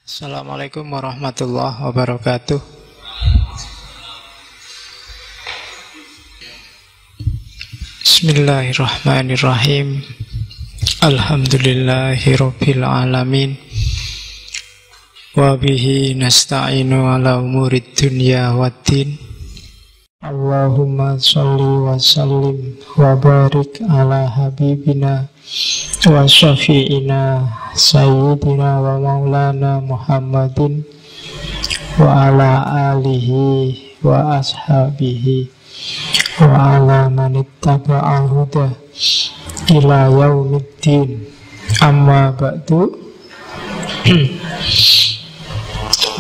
Assalamualaikum warahmatullahi wabarakatuh. Bismillahirrahmanirrahim. Alhamdulillahirabbil alamin. Wa bihi nasta'inu ala umurid dunya waddin. Allahumma sholli wa sallim wa barik ala habibina wa syafi'ina sayyidina wa maulana Muhammadin wa ala alihi wa ashabihi wa ala manittaba'a huda ila yaumiddin. Amma ba'du.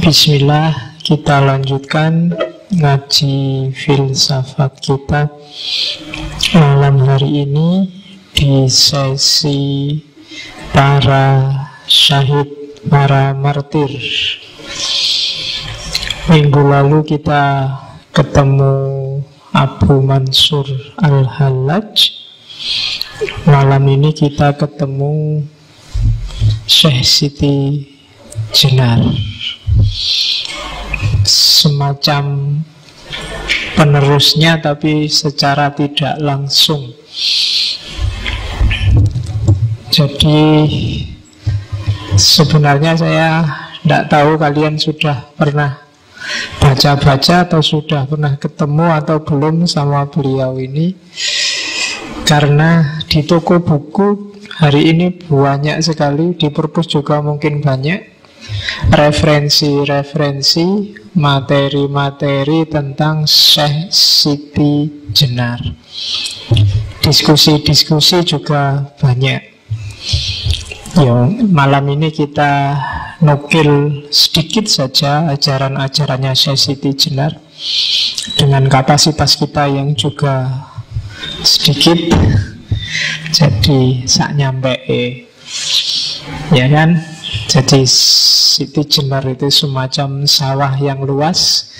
Bismillah, kita lanjutkan ngaji filsafat kita malam hari ini di sesi para syahid, para martir. Minggu lalu kita ketemu Abu Mansur Al-Hallaj. Malam ini kita ketemu Syekh Siti Jenar, semacam penerusnya tapi secara tidak langsung. Jadi sebenarnya saya tidak tahu kalian sudah pernah baca-baca atau sudah pernah ketemu atau belum sama beliau ini. Karena di toko buku hari ini banyak sekali, di perpus juga mungkin banyak referensi-referensi, materi-materi tentang Syekh Siti Jenar. Diskusi-diskusi juga banyak. Ya, malam ini kita nukil sedikit saja ajaran-ajarannya Syekh Siti Jenar dengan kapasitas kita yang juga sedikit. Jadi sak nyampe ya kan. Jadi Siti Jenar itu semacam sawah yang luas.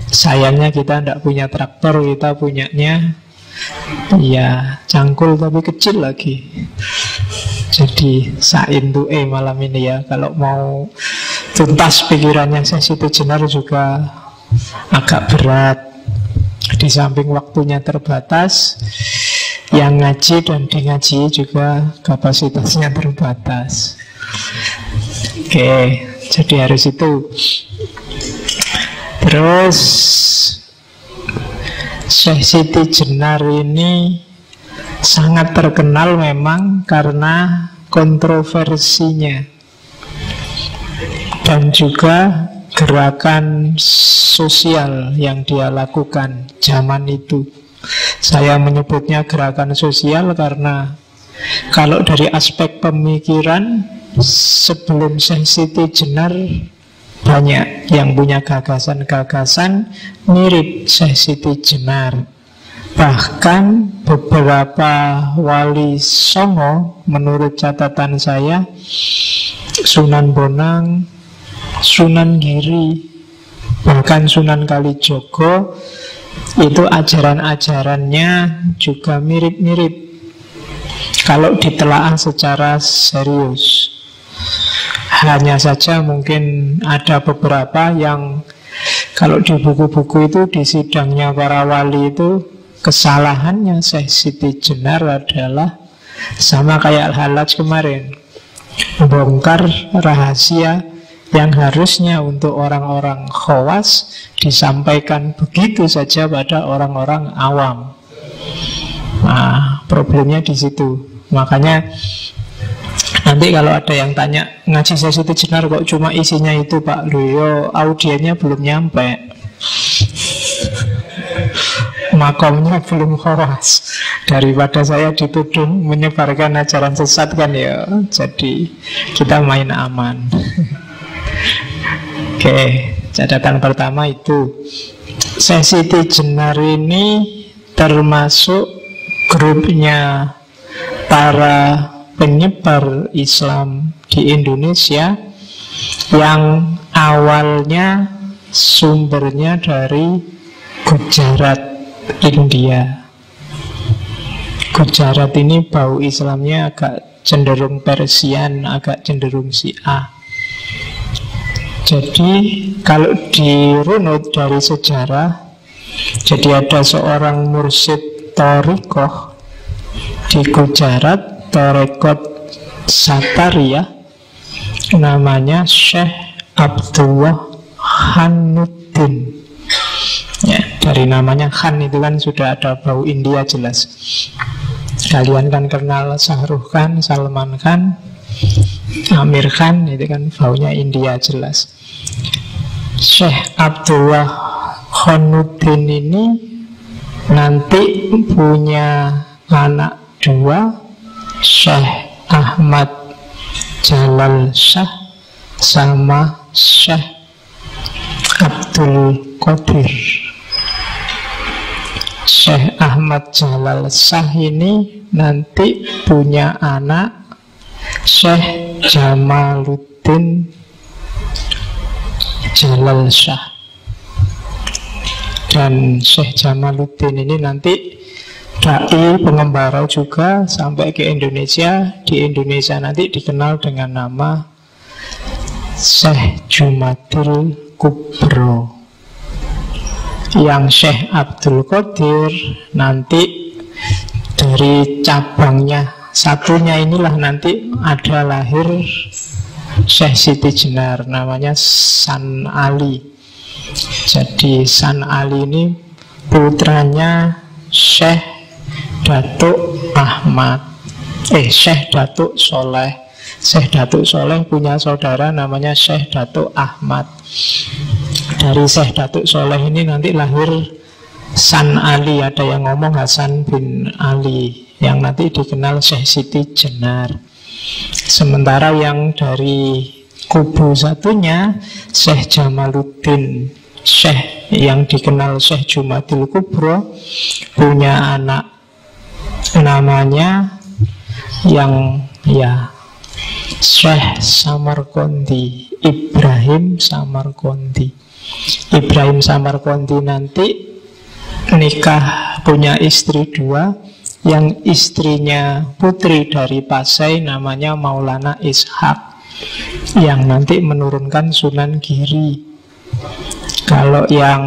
Sayangnya kita tidak punya traktor, kita punyanya ya cangkul tapi kecil lagi. Jadi saintu malam ini ya. Kalau mau tuntas pikirannya Siti Jenar juga agak berat. Di samping waktunya terbatas, yang ngaji dan di ngaji juga kapasitasnya terbatas. Oke, jadi harus itu. Terus Syekh Siti Jenar ini sangat terkenal memang karena kontroversinya dan juga gerakan sosial yang dia lakukan zaman itu. Saya menyebutnya gerakan sosial karena kalau dari aspek pemikiran, sebelum Syekh Siti Jenar banyak yang punya gagasan-gagasan mirip Syekh Siti Jenar. Bahkan beberapa wali songo menurut catatan saya, Sunan Bonang, Sunan Giri, bahkan Sunan Kalijogo, itu ajaran-ajarannya juga mirip-mirip kalau ditelaah secara serius. Hanya saja mungkin ada beberapa yang kalau di buku-buku itu, di sidangnya para wali itu, kesalahannya Syekh Siti Jenar adalah sama kayak Al-Hallaj kemarin, membongkar rahasia yang harusnya untuk orang-orang khawas disampaikan begitu saja pada orang-orang awam. Nah, problemnya di situ. Makanya nanti kalau ada yang tanya, ngaji Syekh Siti Jenar kok cuma isinya itu Pak? Loh, audiennya belum nyampe, makomnya belum khawas. Daripada saya dituduh menyebarkan ajaran sesat kan ya. Jadi kita main aman. Oke, catatan pertama itu Syekh Siti Jenar ini termasuk grupnya para penyebar Islam di Indonesia yang awalnya sumbernya dari Gujarat, India. Gujarat ini bau Islamnya agak cenderung Persian, agak cenderung Syiah. Jadi kalau dirunut dari sejarah, jadi ada seorang mursyid Thariqah di Gujarat, Tarekat Sataria, namanya Syekh Abdullah Khanuddin. Ya, dari namanya Khan itu kan sudah ada bau India jelas. Kalian kan kenal Shahrukh Khan, Salman Khan, Amir Khan, itu kan baunya India jelas. Syekh Abdullah Khanuddin ini nanti punya anak dua, Syekh Ahmad Jalal Shah sama Syekh Abdul Qadir. Syekh Ahmad Jalal Shah ini nanti punya anak Syekh Jamaluddin Jalal Shah. Dan Syekh Jamaluddin ini nanti dai pengembara juga sampai ke Indonesia. Di Indonesia nanti dikenal dengan nama Syekh Jumadil Kubro. Yang Syekh Abdul Qadir nanti dari cabangnya satunya inilah nanti ada lahir Syekh Siti Jenar, namanya San Ali. Jadi San Ali ini putranya Syekh Datuk Ahmad, Syekh Datuk Soleh. Syekh Datuk Soleh punya saudara namanya Syekh Datuk Ahmad. Dari Syekh Datuk Soleh ini nanti lahir San Ali. Ada yang ngomong Hasan bin Ali, yang nanti dikenal Syekh Siti Jenar. Sementara yang dari kubu satunya Syekh Jamaluddin, Syekh yang dikenal Syekh Jumadil Kubro, punya anak namanya yang Syekh Samarqandi, Ibrahim Samarqandi. Ibrahim Samarqandi nanti nikah, punya istri dua. Yang istrinya putri dari Pasai namanya Maulana Ishaq, yang nanti menurunkan Sunan Giri. Kalau yang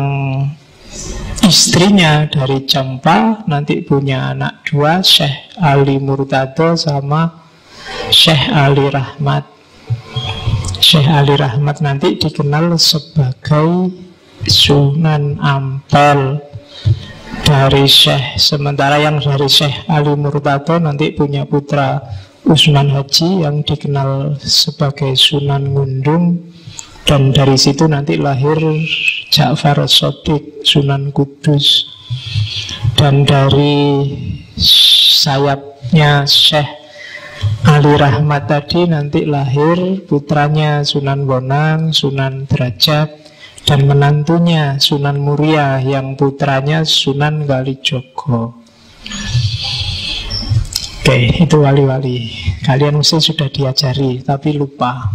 istrinya dari Cempa nanti punya anak dua, Syekh Ali Murtado sama Syekh Ali Rahmat. Syekh Ali Rahmat nanti dikenal sebagai Sunan Ampel dari Syekh. Sementara yang dari Syekh Ali Murtado nanti punya putra Usman Haji yang dikenal sebagai Sunan Ngundung. Dan dari situ nanti lahir Ja'far Shadiq, Sunan Kudus. Dan dari sayapnya Syekh Ali Rahmat tadi nanti lahir putranya Sunan Bonang, Sunan Derajat, dan menantunya Sunan Muria yang putranya Sunan Kalijogo. Oke, itu wali-wali. Kalian mesti sudah diajari, tapi lupa.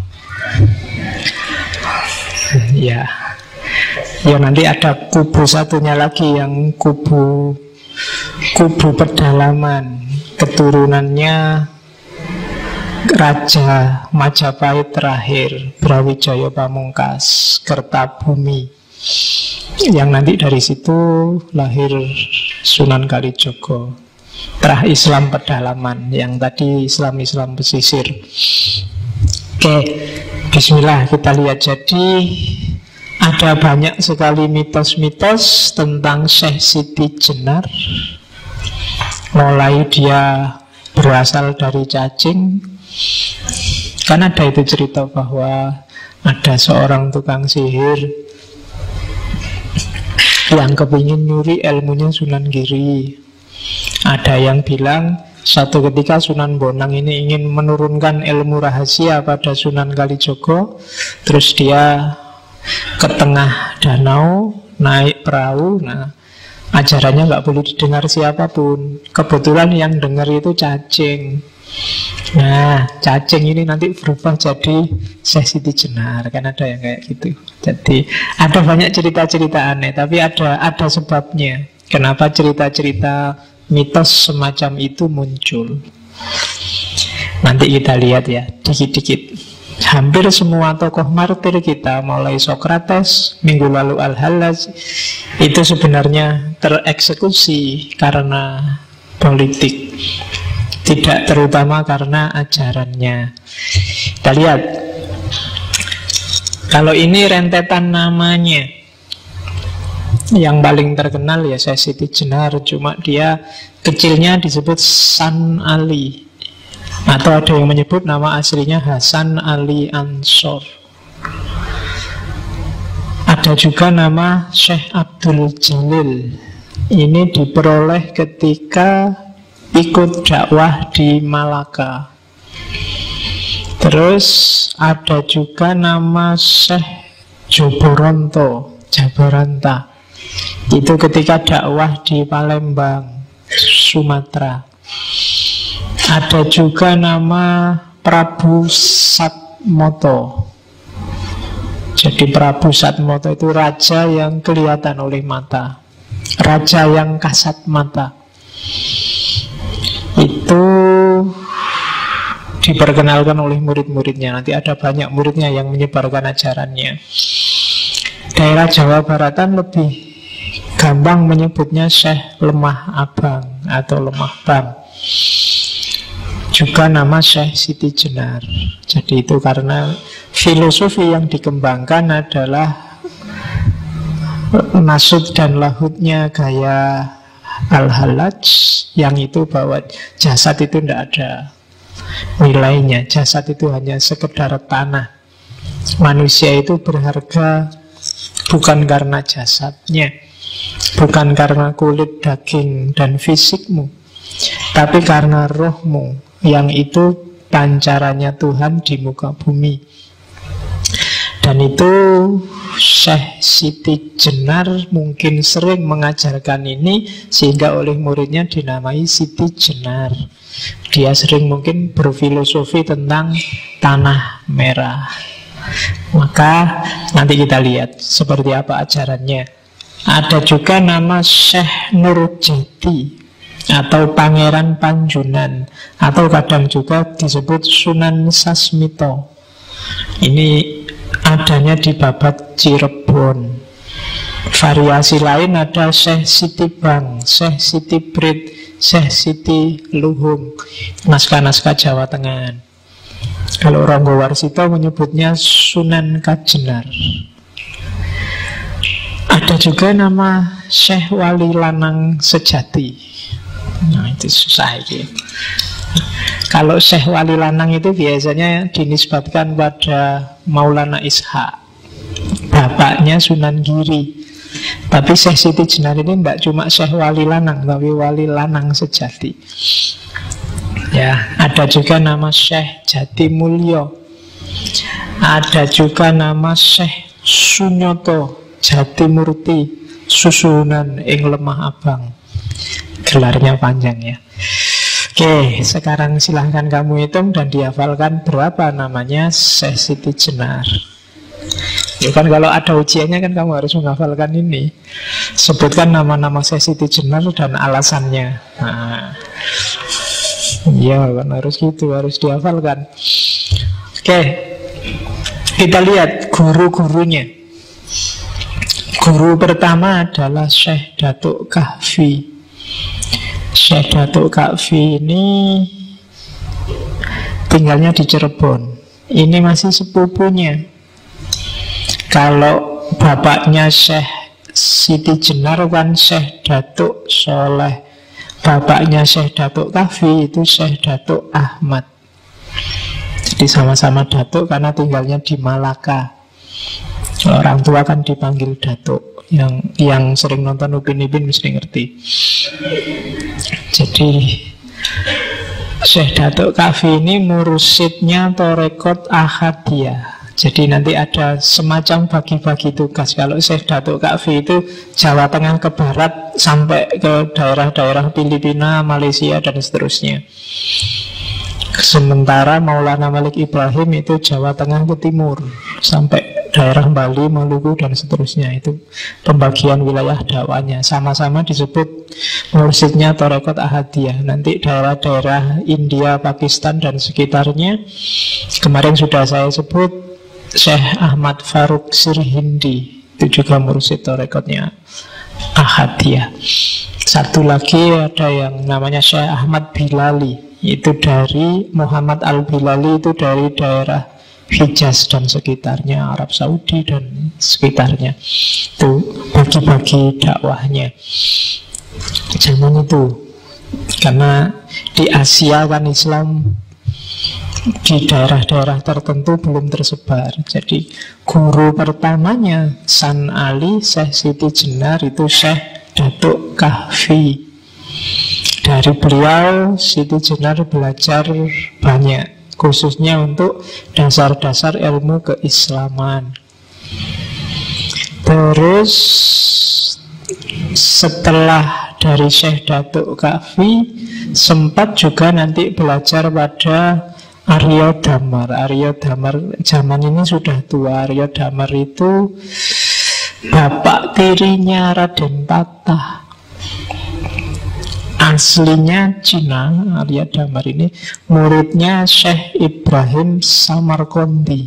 Ya, nanti ada kubu satunya lagi yang kubu pedalaman, keturunannya Raja Majapahit terakhir, Brawijaya Pamungkas, Kertabumi. Yang nanti dari situ lahir Sunan Kalijogo. Terah Islam pedalaman, yang tadi Islam pesisir. Oke, bismillah, kita lihat. Jadi ada banyak sekali mitos-mitos tentang Syekh Siti Jenar. Mulai dia berasal dari cacing. Kan ada itu cerita bahwa ada seorang tukang sihir yang kepingin nyuri ilmunya Sunan Giri. Ada yang bilang satu ketika Sunan Bonang ini ingin menurunkan ilmu rahasia pada Sunan Kalijogo. Terus dia ke tengah danau, naik perahu. Nah, ajarannya nggak boleh didengar siapapun. Kebetulan yang dengar itu cacing. Nah, cacing ini nanti berubah jadi Syekh Siti Jenar. Kan ada yang kayak gitu. Jadi ada banyak cerita-cerita aneh, tapi ada sebabnya. Kenapa cerita-cerita mitos semacam itu muncul? Nanti kita lihat ya, dikit-dikit. Hampir semua tokoh martir kita, mulai Sokrates, minggu lalu Al-Hallaj, itu sebenarnya tereksekusi karena politik, tidak terutama karena ajarannya. Kita lihat, kalau ini rentetan namanya, yang paling terkenal ya Syekh Siti Jenar, cuma dia kecilnya disebut San Ali, atau ada yang menyebut nama aslinya Hasan Ali Ansor. Ada juga nama Syekh Abdul Jalil. Ini diperoleh ketika ikut dakwah di Malaka. Terus ada juga nama Syekh Jabaranta. Itu ketika dakwah di Palembang, Sumatera. Ada juga nama Prabu Satmoto. Jadi Prabu Satmoto itu raja yang kelihatan oleh mata, raja yang kasat mata. Itu diperkenalkan oleh murid-muridnya. Nanti ada banyak muridnya yang menyebarkan ajarannya. Daerah Jawa Baratan lebih gampang menyebutnya Syekh Lemah Abang atau Lemah Bang. Juga nama Syekh Siti Jenar. Jadi itu karena filosofi yang dikembangkan adalah nasud dan lahutnya gaya Al-Hallaj, yang itu bahwa jasad itu tidak ada nilainya. Jasad itu hanya sekedar tanah. Manusia itu berharga bukan karena jasadnya, bukan karena kulit, daging, dan fisikmu, tapi karena rohmu, yang itu pancarannya Tuhan di muka bumi. Dan itu Syekh Siti Jenar mungkin sering mengajarkan ini, sehingga oleh muridnya dinamai Siti Jenar. Dia sering mungkin berfilosofi tentang tanah merah. Maka nanti kita lihat seperti apa ajarannya. Ada juga nama Syekh Nurjati atau Pangeran Panjunan, atau kadang juga disebut Sunan Sasmito. Ini adanya di Babat Cirebon. Variasi lain ada Syekh Siti Bang, Syekh Siti Brit, Syekh Siti Luhung, naskah-naskah Jawa Tengah. Kalau Ronggo Warsito menyebutnya Sunan Kajenar. Ada juga nama Syekh Wali Lanang Sejati. Nah itu susah ini. Kalau Syekh Wali Lanang itu biasanya dinisbatkan pada Maulana Ishaq, bapaknya Sunan Giri. Tapi Syekh Siti Jenar ini tidak cuma Syekh Wali Lanang, tapi Wali Lanang Sejati. Ya, ada juga nama Syekh Jati Mulyo. Ada juga nama Syekh Sunyoto Jati Murti Susunan ing Lemah Abang. Gelarnya panjang ya. Oke, sekarang silahkan kamu hitung dan dihafalkan berapa namanya Syekh Siti Jenar. Ya kan kalau ada ujiannya kan kamu harus menghafalkan ini. Sebutkan nama-nama Syekh Siti Jenar dan alasannya. Nah, ya kan harus gitu, harus dihafalkan. Oke, kita lihat guru-gurunya. Guru pertama adalah Syekh Datuk Kahfi. Syekh Datuk Kahfi ini tinggalnya di Cirebon. Ini masih sepupunya. Kalau bapaknya Syekh Siti Jenar kan Syekh Datuk Soleh. Bapaknya Syekh Datuk Kahfi itu Syekh Datuk Ahmad. Jadi sama-sama Datuk karena tinggalnya di Malaka. Orang tua kan dipanggil Datuk. Yang sering nonton Upin Ipin mesti ngerti. Jadi Syekh Datuk Kahfi ini mursyidnya Torekot Ahadiyah. Jadi nanti ada semacam bagi-bagi tugas. Kalau Syekh Datuk Kahfi itu Jawa Tengah ke barat sampai ke daerah-daerah Filipina, Malaysia dan seterusnya. Sementara Maulana Malik Ibrahim itu Jawa Tengah ke timur sampai daerah Bali, Maluku dan seterusnya. Itu pembagian wilayah dakwahnya. Sama-sama disebut mursyidnya Tarekat Ahadiyah. Nanti daerah-daerah India, Pakistan dan sekitarnya, kemarin sudah saya sebut Syekh Ahmad Faruk Sirhindi, itu juga mursyid Tarekatnya Ahadiyah. Satu lagi ada yang namanya Syekh Ahmad Bilali, itu dari Muhammad Al-Bilali, itu dari daerah Hijaz dan sekitarnya, Arab Saudi dan sekitarnya. Itu bagi-bagi dakwahnya zaman itu. Karena di Asia kan Islam di daerah-daerah tertentu belum tersebar. Jadi guru pertamanya San Ali, Syekh Siti Jenar, itu Syekh Datuk Kahfi. Dari beliau Siti Jenar belajar banyak, khususnya untuk dasar-dasar ilmu keislaman. Terus setelah dari Syekh Datuk Kahfi, sempat juga nanti belajar pada Arya Damar. Arya Damar zaman ini sudah tua. Arya Damar itu bapak tirinya Raden Patah. Aslinya Cina. Arya Damar ini muridnya Syekh Ibrahim Samarqandi.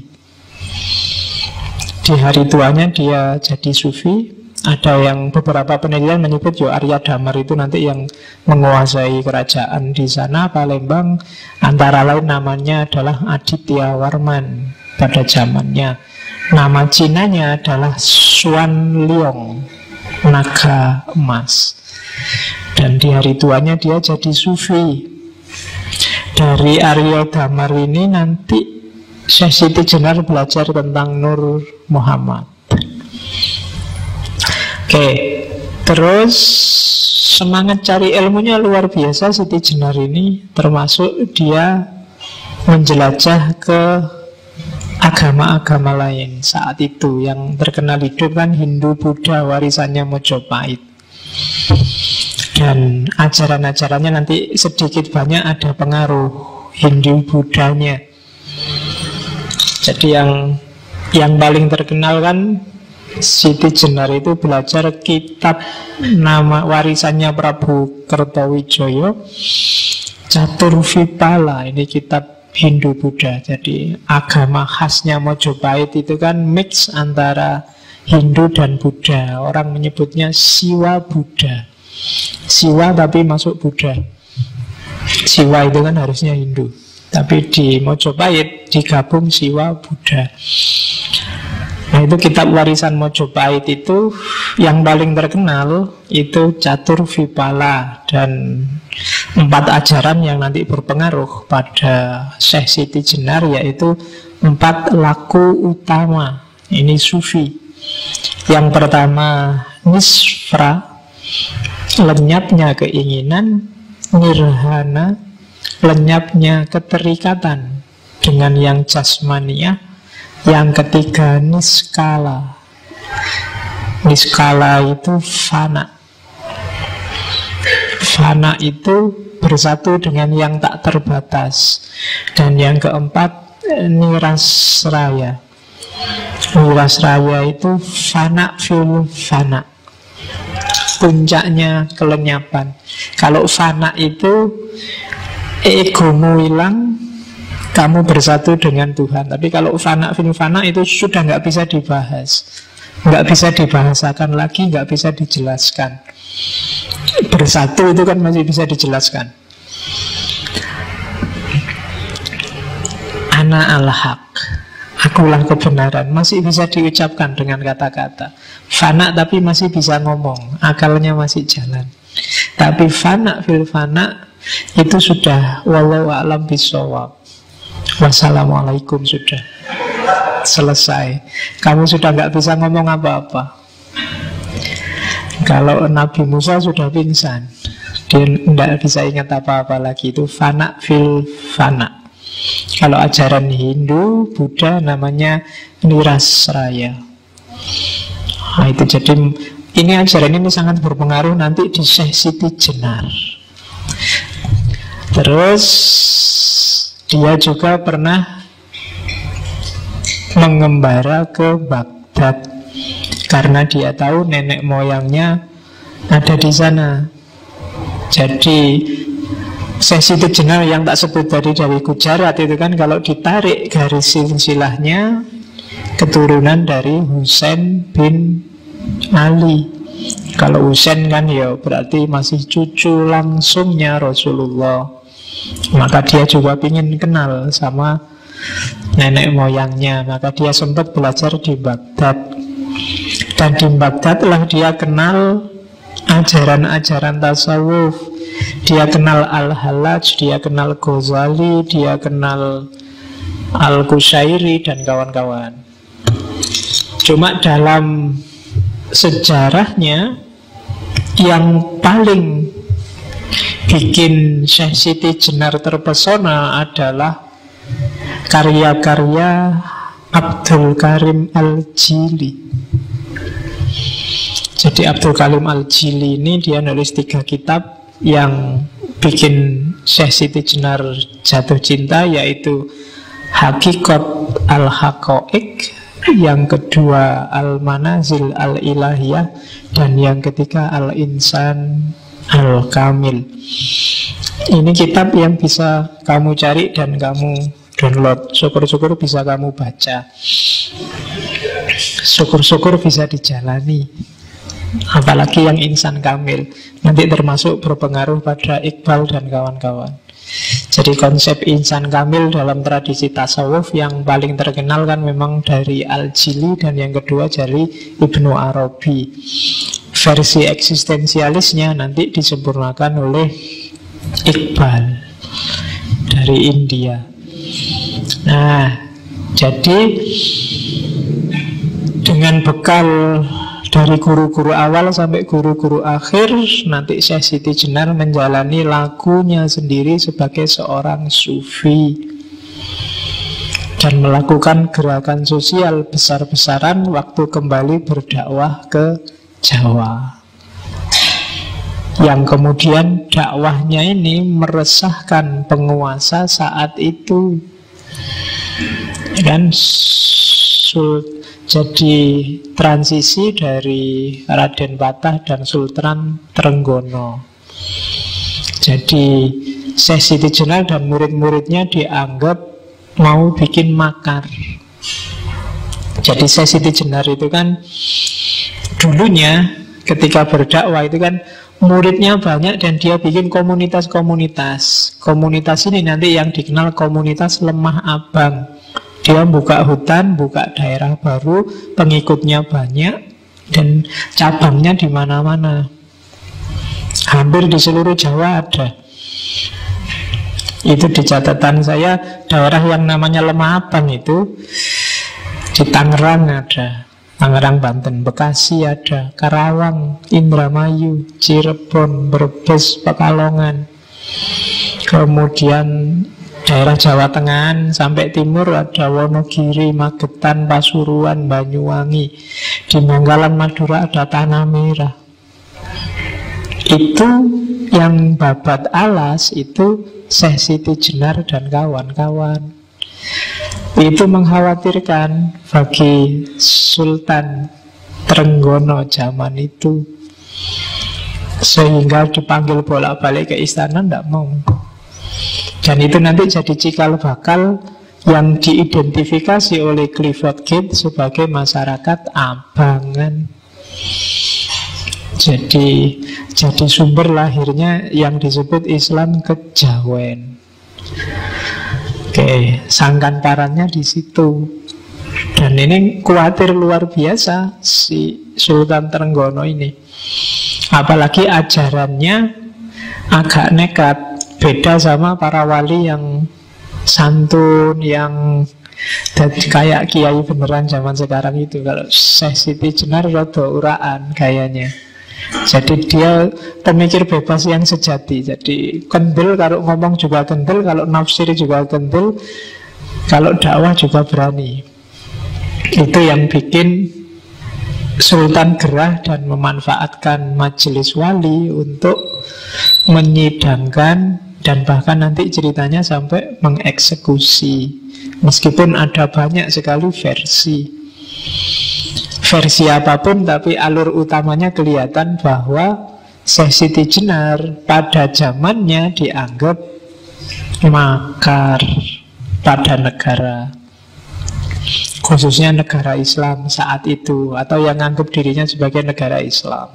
Di hari tuanya dia jadi sufi. Ada yang beberapa penelitian menyebut Arya Damar itu nanti yang menguasai kerajaan di sana, Palembang. Antara lain namanya adalah Aditya Warman pada zamannya. Nama Cinanya adalah Xuan Liong, naga emas. Dan di hari tuanya dia jadi sufi. Dari Arya Damar ini nanti Syekh Siti Jenar belajar tentang Nur Muhammad. Oke, terus semangat cari ilmunya luar biasa Siti Jenar ini. Termasuk dia menjelajah ke agama-agama lain saat itu. Yang terkenal hidup kan Hindu, Buddha, warisannya Mojopahit. Dan ajaran-ajarannya nanti sedikit banyak ada pengaruh Hindu Buddhanya. Jadi yang paling terkenal kan Siti Jenar itu belajar kitab nama warisannya Prabu Kertawijaya, Caturvipala. Ini kitab Hindu Buddha. Jadi agama khasnya Mojopahit itu kan mix antara Hindu dan Buddha. Orang menyebutnya Siwa Buddha. Siwa tapi masuk Buddha. Siwa itu kan harusnya Hindu, tapi di Mojopahit digabung Siwa Buddha. Nah itu kitab warisan Mojopahit itu yang paling terkenal itu Caturvipala. Dan 4 ajaran yang nanti berpengaruh pada Syekh Siti Jenar, yaitu 4 laku utama. Ini sufi. Yang pertama nisfra, lenyapnya keinginan. Nirhana, lenyapnya keterikatan dengan yang jasmania. Yang ketiga niskala. Niskala itu fana. Fana itu bersatu dengan yang tak terbatas. Dan yang keempat nirasraya. Nirasraya itu fana fil fana, puncaknya kelenyapan. Kalau fana itu egomu hilang, kamu bersatu dengan Tuhan. Tapi kalau fana fil fana itu sudah nggak bisa dibahas, nggak bisa dibahasakan lagi, nggak bisa dijelaskan. Bersatu itu kan masih bisa dijelaskan. Ana al-haq, akulah kebenaran, masih bisa diucapkan dengan kata-kata. Fana tapi masih bisa ngomong, akalnya masih jalan. Tapi fana fil fana itu sudah wallahu a'lam bishawab. Wassalamualaikum, sudah selesai. Kamu sudah nggak bisa ngomong apa-apa. Kalau Nabi Musa sudah pingsan, dia tidak bisa ingat apa-apa lagi. Itu fana fil fana. Kalau ajaran Hindu, Buddha namanya nirasraya. Nah itu jadi ini ajaran ini sangat berpengaruh nanti di Syekh Siti Jenar. Terus dia juga pernah mengembara ke Baghdad karena dia tahu nenek moyangnya ada di sana. Jadi sesi jenar yang tak sebut tadi dari Gujarat itu kan kalau ditarik garis silsilahnya keturunan dari Husain bin Ali. Kalau Husain kan ya berarti masih cucu langsungnya Rasulullah. Maka dia juga ingin kenal sama nenek moyangnya. Maka dia sempat belajar di Baghdad. Dan di Baghdad lah dia kenal ajaran-ajaran tasawuf. Dia kenal Al-Hallaj, dia kenal Ghazali, dia kenal Al-Qushairi dan kawan-kawan. Cuma dalam sejarahnya yang paling bikin Syekh Siti Jenar terpesona adalah karya-karya Abdul Karim Al-Jili. Jadi Abdul Karim Al-Jili ini dia nulis 3 kitab yang bikin Syekh Siti Jenar jatuh cinta, yaitu Hakikat Al-Haqaiq, yang kedua Al-Manazil Al-Ilahiyah, dan yang ketiga Al-Insan Al-Kamil. Ini kitab yang bisa kamu cari dan kamu download. Syukur-syukur bisa kamu baca, syukur-syukur bisa dijalani. Apalagi yang Insan Kamil, nanti termasuk berpengaruh pada Iqbal dan kawan-kawan. Jadi konsep Insan Kamil dalam tradisi tasawuf yang paling terkenal kan memang dari Al-Jili, dan yang kedua dari Ibnu Arabi. Versi eksistensialisnya nanti disempurnakan oleh Iqbal dari India. Nah, jadi dengan bekal dari guru-guru awal sampai guru-guru akhir, nanti Syekh Siti Jenar menjalani lakunya sendiri sebagai seorang sufi dan melakukan gerakan sosial besar-besaran waktu kembali berdakwah ke Jawa, yang kemudian dakwahnya ini meresahkan penguasa saat itu. Dan jadi transisi dari Raden Patah dan Sultan Trenggono. Jadi Syekh Siti Jenar dan murid-muridnya dianggap mau bikin makar. Jadi Syekh Siti Jenar itu kan dulunya ketika berdakwah itu kan muridnya banyak dan dia bikin komunitas-komunitas. Komunitas ini nanti yang dikenal komunitas Lemah Abang. Dia buka hutan, buka daerah baru, pengikutnya banyak, dan cabangnya di mana-mana. Hampir di seluruh Jawa ada. Itu di catatan saya, daerah yang namanya Lemah Abang itu di Tangerang ada, Tangerang Banten, Bekasi ada, Karawang, Indramayu, Cirebon, Brebes, Pekalongan. Kemudian daerah Jawa Tengah sampai timur ada Wonogiri, Magetan, Pasuruan, Banyuwangi. Di Bangkalan, Madura ada Tanah Merah. Itu yang babat alas itu Syekh Siti Jenar dan kawan-kawan. Itu mengkhawatirkan bagi Sultan Trenggono zaman itu, sehingga dipanggil bolak-balik ke istana, tidak mau. Dan itu nanti jadi cikal bakal yang diidentifikasi oleh Clifford Gate sebagai masyarakat abangan. Jadi sumber lahirnya yang disebut Islam kejawen. Oke, sangkan parannya di situ. Dan ini khawatir luar biasa si Sultan Trenggono ini. Apalagi ajarannya agak nekat, beda sama para wali yang santun, yang kayak kiai beneran zaman sekarang itu. Kalau Syekh Siti Jenar rada uraan kayaknya. Jadi dia pemikir bebas yang sejati. Jadi kendel, kalau ngomong juga kendel, kalau nafsir juga kendel, kalau dakwah juga berani. Itu yang bikin Sultan gerah dan memanfaatkan majelis wali untuk menyidangkan, dan bahkan nanti ceritanya sampai mengeksekusi. Meskipun ada banyak sekali versi apapun, tapi alur utamanya kelihatan bahwa Syekh Siti Jenar pada zamannya dianggap makar pada negara, khususnya negara Islam saat itu, atau yang anggap dirinya sebagai negara Islam,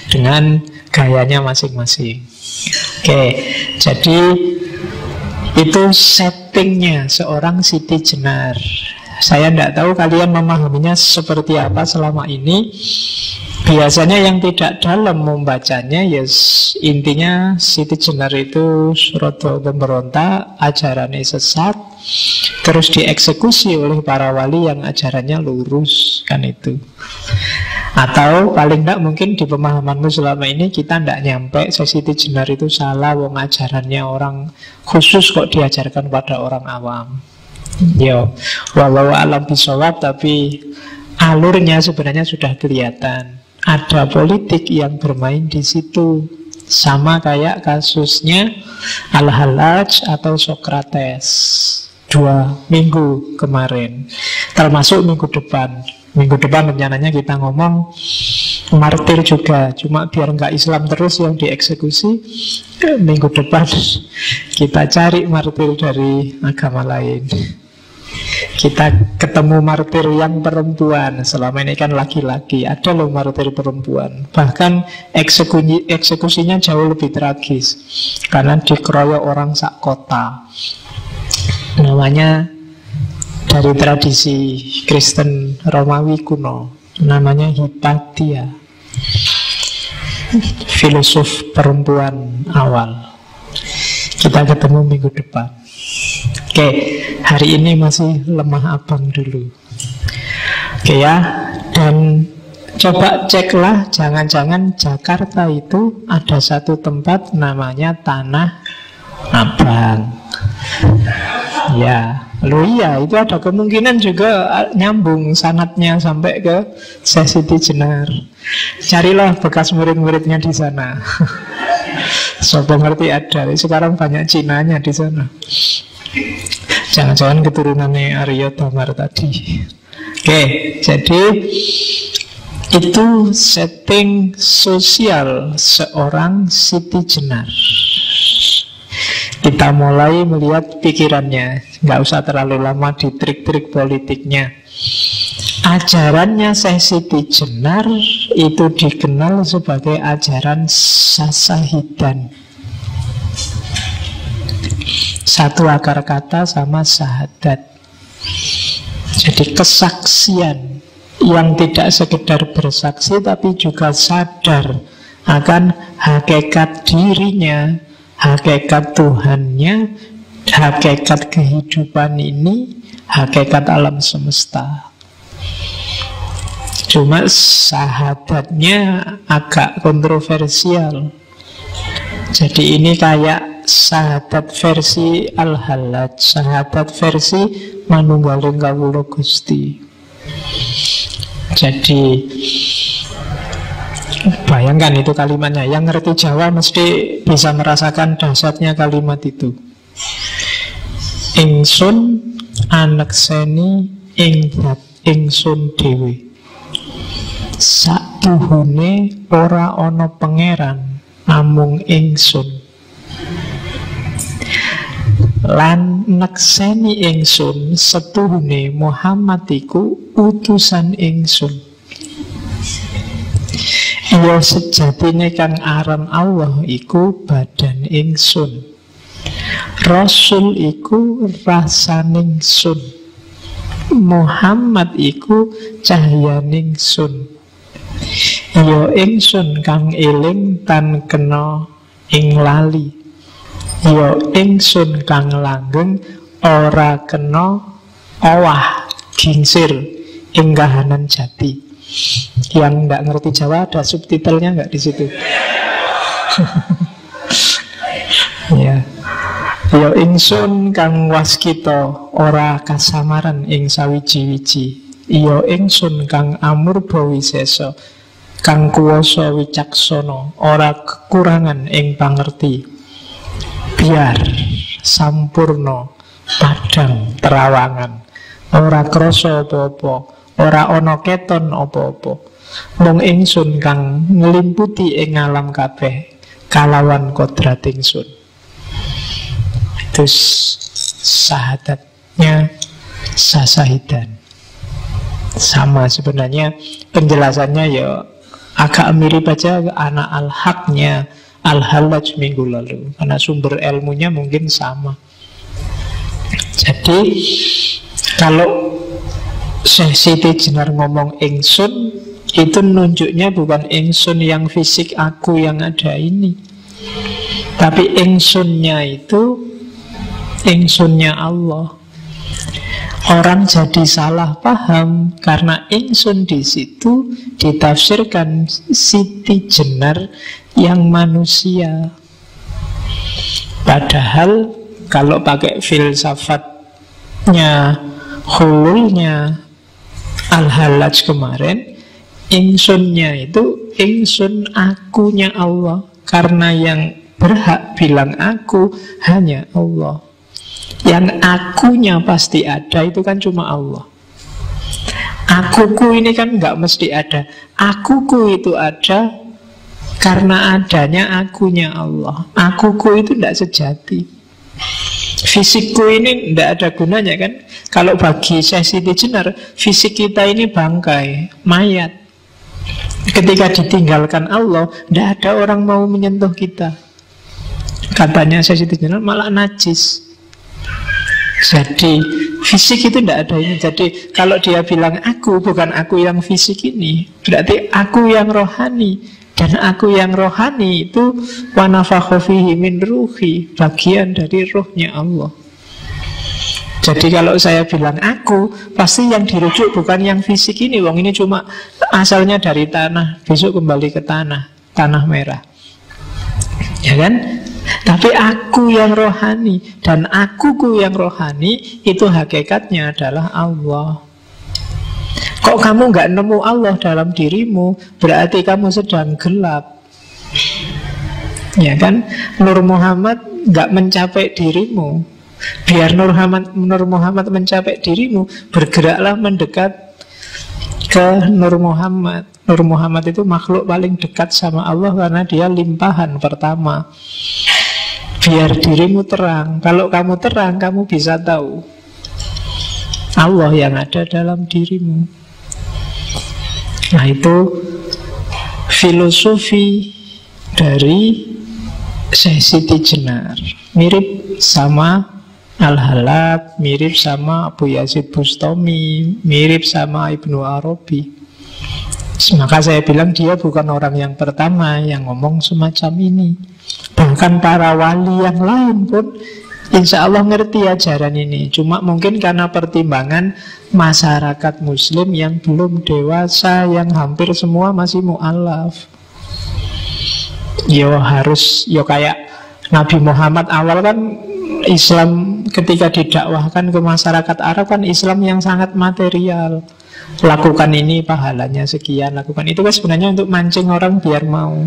dengan gayanya masing-masing. Oke, jadi itu settingnya seorang Siti Jenar. Saya tidak tahu kalian memahaminya seperti apa selama ini. Biasanya yang tidak dalam membacanya, intinya Siti Jenar itu Suroto pemberontak, ajarannya sesat, terus dieksekusi oleh para wali yang ajarannya lurus, kan itu. Atau paling tidak mungkin di pemahamanmu selama ini kita tidak nyampe Siti Jenar itu salah, wong ajarannya orang khusus kok diajarkan pada orang awam. Yo, walau alam bisawab, tapi alurnya sebenarnya sudah kelihatan. Ada politik yang bermain di situ, sama kayak kasusnya Al-Hallaj atau Sokrates 2 minggu kemarin, termasuk minggu depan. Minggu depan rencananya kita ngomong martir juga, cuma biar nggak Islam terus yang dieksekusi. Minggu depan kita cari martir dari agama lain. Kita ketemu martir yang perempuan. Selama ini kan laki-laki, ada loh martir perempuan. Bahkan eksekusinya jauh lebih tragis, karena dikeroyok orang sak kota. Namanya dari tradisi Kristen Romawi kuno, namanya Hipatia, filosof perempuan awal. Kita ketemu minggu depan. Oke, hari ini masih lemah abang dulu. Oke ya, dan coba ceklah, jangan-jangan Jakarta itu ada satu tempat namanya Tanah Abang. Ya, lo iya, itu ada kemungkinan juga nyambung sanatnya sampai ke Syekh Siti Jenar. Carilah bekas murid-muridnya di sana. Sopo ngerti ada, sekarang banyak Cinanya di sana. Jangan-jangan keturunannya Arya Damar tadi. Oke, jadi itu setting sosial seorang Siti Jenar. Kita mulai melihat pikirannya, nggak usah terlalu lama di trik-trik politiknya. Ajarannya Syekh Siti Jenar itu dikenal sebagai ajaran Sasahidan. Satu akar kata sama syahadat. Jadi kesaksian yang tidak sekedar bersaksi, tapi juga sadar akan hakikat dirinya, hakikat Tuhannya, hakikat kehidupan ini, hakikat alam semesta. Cuma syahadatnya agak kontroversial. Jadi ini kayak syahadat versi Al-Hallaj, syahadat versi Manunggaling Kawula Gusti. Jadi bayangkan itu kalimatnya. Yang ngerti Jawa mesti bisa merasakan dahsyatnya kalimat itu. Ingsun anekseni ing zat ingsun dhewe. Satuhune ora ana pangeran namung ingsun. Lan nekseni ingsun setuhune Muhammad iku utusan ingsun. Iya sejatine kang aran Allah iku badan ingsun. Rasul iku rasaning sun. Muhammad iku cahyaning sun. Iya ingsun kang eling tan kena ing lali. Ya ingsun kang langgeng ora kena owah gingsir ing kahanan jati. Yang nggak ngerti Jawa ada subtitlenya nggak di situ? Ya. Ya ingsun kang waskita ora kasamaran ing sawiji-wiji. Ya ingsun kang amurba wisesa kang kuwasa wicaksana ora kekurangan ing pangerti. Biar sampurno padang terawangan, ora krasa apa-apa, ora ana keton apa-apa. Mung ingsun kang ngelimputi ing alam kabeh kalawan kodrat ingsun. Itu syahadatnya Sasahidan. Sama sebenarnya penjelasannya ya agak mirip aja anak al-haqnya Al-Hallaj minggu lalu, karena sumber ilmunya mungkin sama. Jadi kalau Syekh Siti Jenar ngomong ingsun, itu nunjuknya bukan ingsun yang fisik aku yang ada ini, tapi ingsunnya itu ingsunnya Allah. Orang jadi salah paham karena ingsun di situ ditafsirkan Siti Jenar yang manusia. Padahal kalau pakai filsafatnya hululnya Al-Hallaj kemarin, ingsunnya itu ingsun akunya Allah, karena yang berhak bilang aku hanya Allah. Yang akunya pasti ada itu kan cuma Allah. Akuku ini kan nggak mesti ada. Akuku itu ada karena adanya akunya Allah. Akuku itu tidak sejati. Fisikku ini tidak ada gunanya kan. Kalau bagi Syekh Siti Jenar, fisik kita ini bangkai, mayat. Ketika ditinggalkan Allah, tidak ada orang mau menyentuh kita. Katanya Syekh Siti Jenar malah najis. Jadi fisik itu tidak ada ini. Jadi kalau dia bilang aku, bukan aku yang fisik ini, berarti aku yang rohani. Dan aku yang rohani itu wa nafakha fihi min ruhi, bagian dari rohnya Allah. Jadi kalau saya bilang aku, pasti yang dirujuk bukan yang fisik ini. Wong ini cuma asalnya dari tanah, besok kembali ke tanah merah. Ya kan? Tapi aku yang rohani, dan akuku yang rohani itu hakikatnya adalah Allah. Kok kamu nggak nemu Allah dalam dirimu, berarti kamu sedang gelap. Ya kan? Nur Muhammad nggak mencapai dirimu. Biar Nur Muhammad mencapai dirimu, bergeraklah mendekat ke Nur Muhammad. Nur Muhammad itu makhluk paling dekat sama Allah karena dia limpahan pertama. Biar dirimu terang. Kalau kamu terang, kamu bisa tahu Allah yang ada dalam dirimu. Nah itu filosofi dari Syekh Siti Jenar. Mirip sama Al-Hallaj, mirip sama Abu Yazid Bustami, mirip sama Ibnu Arabi. Maka saya bilang dia bukan orang yang pertama yang ngomong semacam ini. Bahkan para wali yang lain pun insya Allah ngerti ajaran ini. Cuma mungkin karena pertimbangan masyarakat muslim yang belum dewasa, yang hampir semua masih mu'alaf. Yo kayak Nabi Muhammad awal kan Islam ketika didakwahkan ke masyarakat Arab kan Islam yang sangat material. Lakukan ini pahalanya sekian, lakukan itu kan sebenarnya untuk mancing orang biar mau.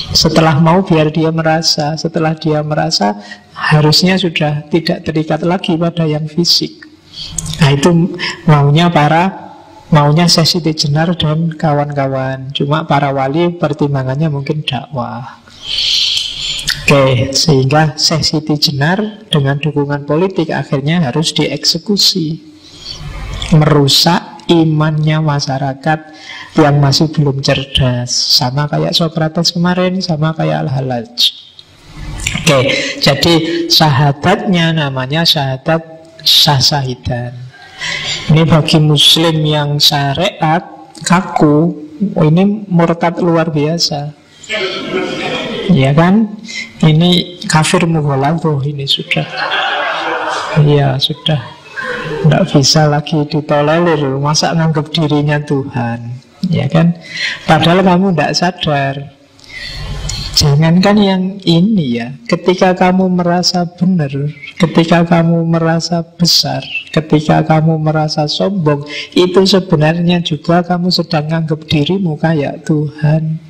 Setelah mau biar dia merasa. Setelah dia merasa harusnya sudah tidak terikat lagi pada yang fisik. Nah itu maunya Syekh Siti Jenar dan kawan-kawan. Cuma para wali pertimbangannya mungkin dakwah. Oke, sehingga Syekh Siti Jenar dengan dukungan politik akhirnya harus dieksekusi, merusak imannya masyarakat yang masih belum cerdas. Sama kayak Sokrates kemarin, sama kayak Al-Hallaj. Oke, jadi syahadatnya namanya syahadat Sasahidan. Ini bagi muslim yang syariat kaku, ini murtad luar biasa. Ya kan? Ini kafir mughaladzah ini sudah. Iya, sudah. Tidak bisa lagi ditolerir. Masa nganggap dirinya Tuhan, ya kan? Padahal kamu tidak sadar. Jangankan yang ini ya, ketika kamu merasa benar, ketika kamu merasa besar, ketika kamu merasa sombong, itu sebenarnya juga kamu sedang nganggap dirimu kayak Tuhan.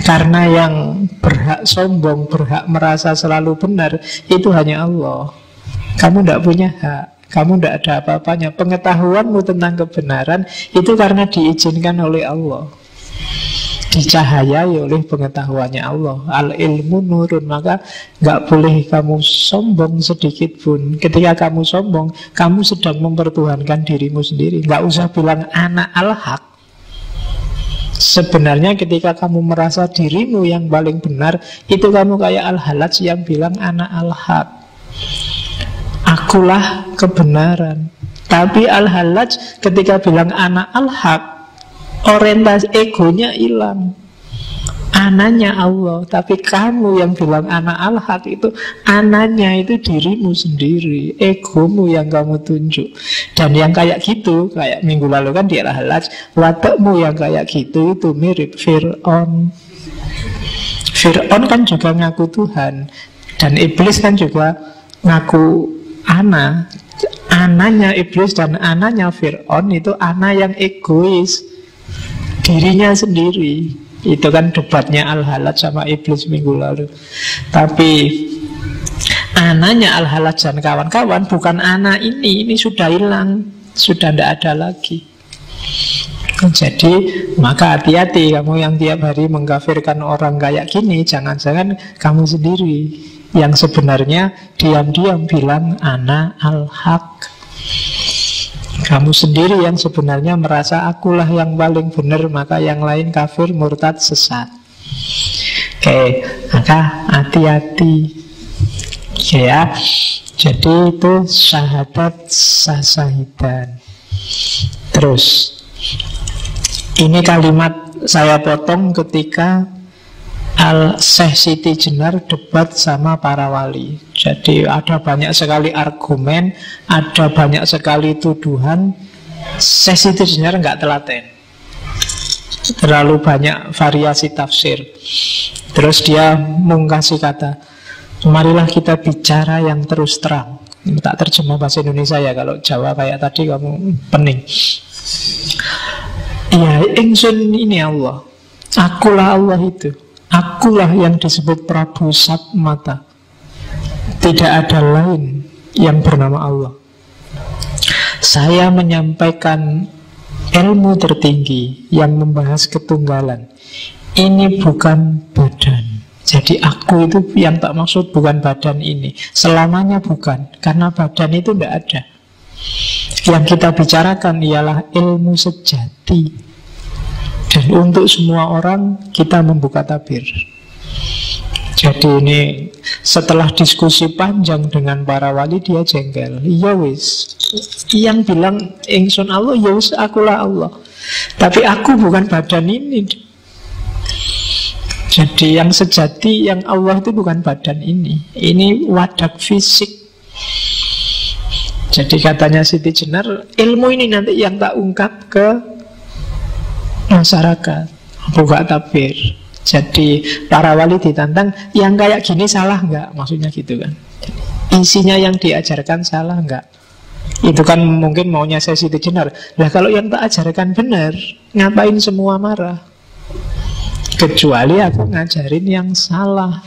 Karena yang berhak sombong, berhak merasa selalu benar, itu hanya Allah. Kamu tidak punya hak. Kamu tidak ada apa-apanya. Pengetahuanmu tentang kebenaran itu karena diizinkan oleh Allah, dicahayai oleh pengetahuannya Allah. Al ilmu nurun. Maka nggak boleh kamu sombong sedikit pun. Ketika kamu sombong, kamu sedang mempertuhankan dirimu sendiri. Nggak usah bilang anak al-haq. Sebenarnya ketika kamu merasa dirimu yang paling benar, itu kamu kayak Al-Halaj yang bilang anak al-haq, akulah kebenaran. Tapi Al-Halaj ketika bilang anak al-haq, orientasi egonya hilang. Ananya Allah. Tapi kamu yang bilang anak al-haq itu, ananya itu dirimu sendiri, egomu yang kamu tunjuk. Dan yang kayak gitu, kayak minggu lalu kan di Al-Halaj, watakmu yang kayak gitu itu mirip Fir'aun. Fir'aun kan juga ngaku Tuhan, dan iblis kan juga ngaku ana. Ananya iblis dan ananya Fir'aun itu ana yang egois, dirinya sendiri. Itu kan debatnya Al-Halaj sama iblis minggu lalu. Tapi ananya Al-Halaj dan kawan-kawan bukan ana ini sudah hilang, sudah tidak ada lagi. Jadi maka hati-hati kamu yang tiap hari mengkafirkan orang kayak gini. Jangan-jangan kamu sendiri yang sebenarnya diam-diam bilang ana al-haq. Kamu sendiri yang sebenarnya merasa akulah yang paling benar, maka yang lain kafir, murtad, sesat. Oke, maka hati-hati. Ya, jadi itu syahadat sasahidan. Terus, ini kalimat saya potong ketika Al-Syekh Siti Jenar debat sama para wali. Jadi ada banyak sekali argumen, ada banyak sekali tuduhan. Syekh Siti Jenar nggak telaten, terlalu banyak variasi tafsir. Terus dia mengkasih kata, marilah kita bicara yang terus terang. Tak terjemah bahasa Indonesia ya, kalau Jawa kayak tadi kamu pening. Ya, ingsun ini Allah, akulah Allah itu. Akulah yang disebut Prabu Satmata. Tidak ada lain yang bernama Allah. Saya menyampaikan ilmu tertinggi yang membahas ketunggalan. Ini bukan badan. Jadi aku itu yang tak maksud bukan badan ini. Selamanya bukan, karena badan itu tidak ada. Yang kita bicarakan ialah ilmu sejati. Dan untuk semua orang kita membuka tabir. Jadi ini setelah diskusi panjang dengan para wali, dia jengkel. Ya wis, yang bilang ingsun Allah, ya wis akulah Allah. Tapi aku bukan badan ini. Jadi yang sejati, yang Allah itu bukan badan ini. Ini wadak fisik. Jadi katanya Siti Jenar, ilmu ini nanti yang tak ungkap ke masyarakat, buka tabir. Jadi para wali ditantang, yang kayak gini salah nggak? Maksudnya gitu kan. Isinya yang diajarkan salah nggak? Itu kan mungkin maunya saya Siti Jenar. Lah kalau yang tak ajarkan benar, ngapain semua marah? Kecuali aku ngajarin yang salah.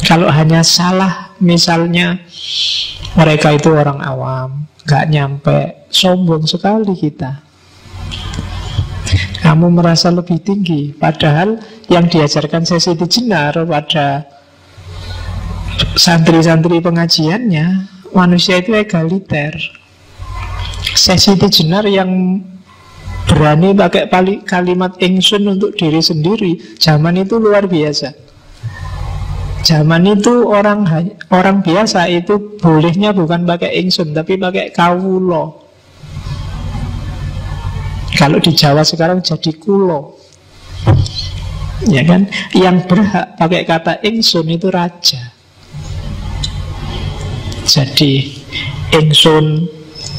Kalau hanya salah, misalnya mereka itu orang awam, nggak nyampe, sombong sekali kita. Kamu merasa lebih tinggi, padahal yang diajarkan Siti Jenar pada santri-santri pengajiannya, manusia itu egaliter. Siti Jenar yang berani pakai kalimat ingsun untuk diri sendiri, zaman itu luar biasa. Zaman itu orang biasa itu bolehnya bukan pakai ingsun, tapi pakai kawulo. Kalau di Jawa sekarang jadi kulo, ya kan? Yang berhak pakai kata ingsun itu raja. Jadi ingsun,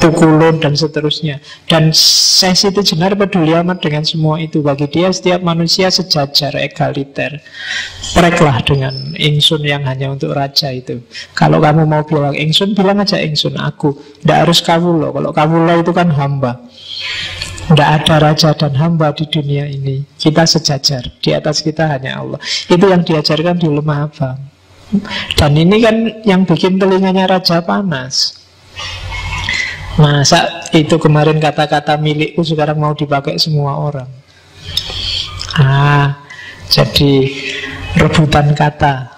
pukulun dan seterusnya. Dan Siti Jenar peduli amat dengan semua itu. Bagi dia setiap manusia sejajar, egaliter. Preklah dengan ingsun yang hanya untuk raja itu. Kalau kamu mau bilang ingsun, bilang aja ingsun aku. Tidak harus kawulo. Kalau kawulo itu kan hamba. Tidak ada raja dan hamba di dunia ini. Kita sejajar. Di atas kita hanya Allah. Itu yang diajarkan di Lemah Abang. Dan ini kan yang bikin telinganya raja panas. Masa itu kemarin kata-kata milikku sekarang mau dipakai semua orang? Jadi rebutan kata.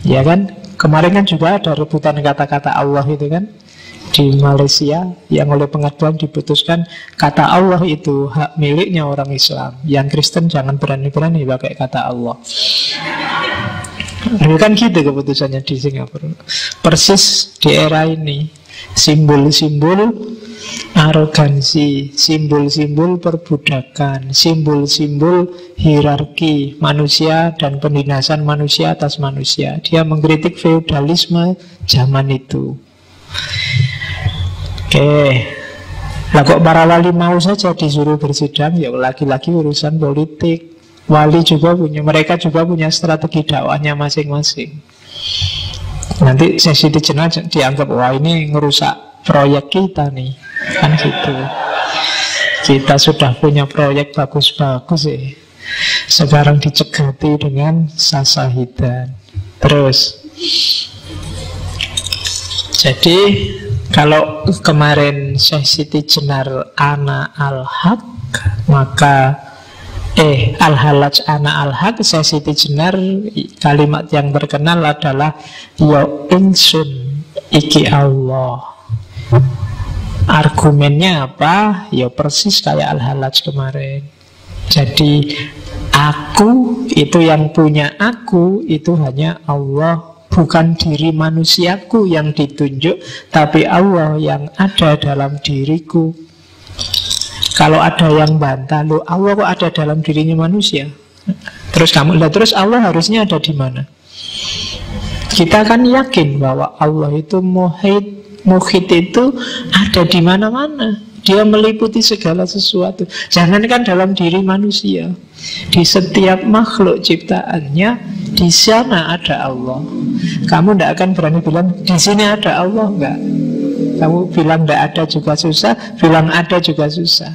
Ya kan? Kemarin kan juga ada rebutan kata-kata Allah itu kan, di Malaysia, yang oleh pengadilan diputuskan kata Allah itu hak miliknya orang Islam. Yang Kristen jangan berani-berani pakai kata Allah. Kan gitu keputusannya di Singapura. Persis di era ini, simbol-simbol arogansi, simbol-simbol perbudakan, simbol-simbol hierarki manusia dan penindasan manusia atas manusia. Dia mengkritik feodalisme zaman itu. Lah kok para wali mau saja disuruh bersidang? Ya lagi-lagi urusan politik. Wali juga punya, mereka juga punya strategi dakwahnya masing-masing. Nanti sesi dijenah dianggap, wah ini ngerusak proyek kita nih, kan gitu. Kita sudah punya proyek bagus-bagus sekarang dicegati dengan sasahidan. Terus, jadi kalau kemarin Syekh Siti Jenar ana al-haq, maka al-halaj ana al-haq, Syekh Siti Jenar kalimat yang terkenal adalah ya insun iki Allah. Argumennya apa? Ya persis kayak al-halaj kemarin. Jadi aku, itu yang punya aku, itu hanya Allah. Bukan diri manusiaku yang ditunjuk, tapi Allah yang ada dalam diriku. Kalau ada yang bantah, loh Allah kok ada dalam dirinya manusia? Terus terus Allah harusnya ada di mana? Kita kan yakin bahwa Allah itu muhit itu ada di mana-mana. Dia meliputi segala sesuatu. Jangankan dalam diri manusia, di setiap makhluk ciptaannya, di sana ada Allah. Kamu tidak akan berani bilang di sini ada Allah, enggak. Kamu bilang tidak ada juga susah, bilang ada juga susah.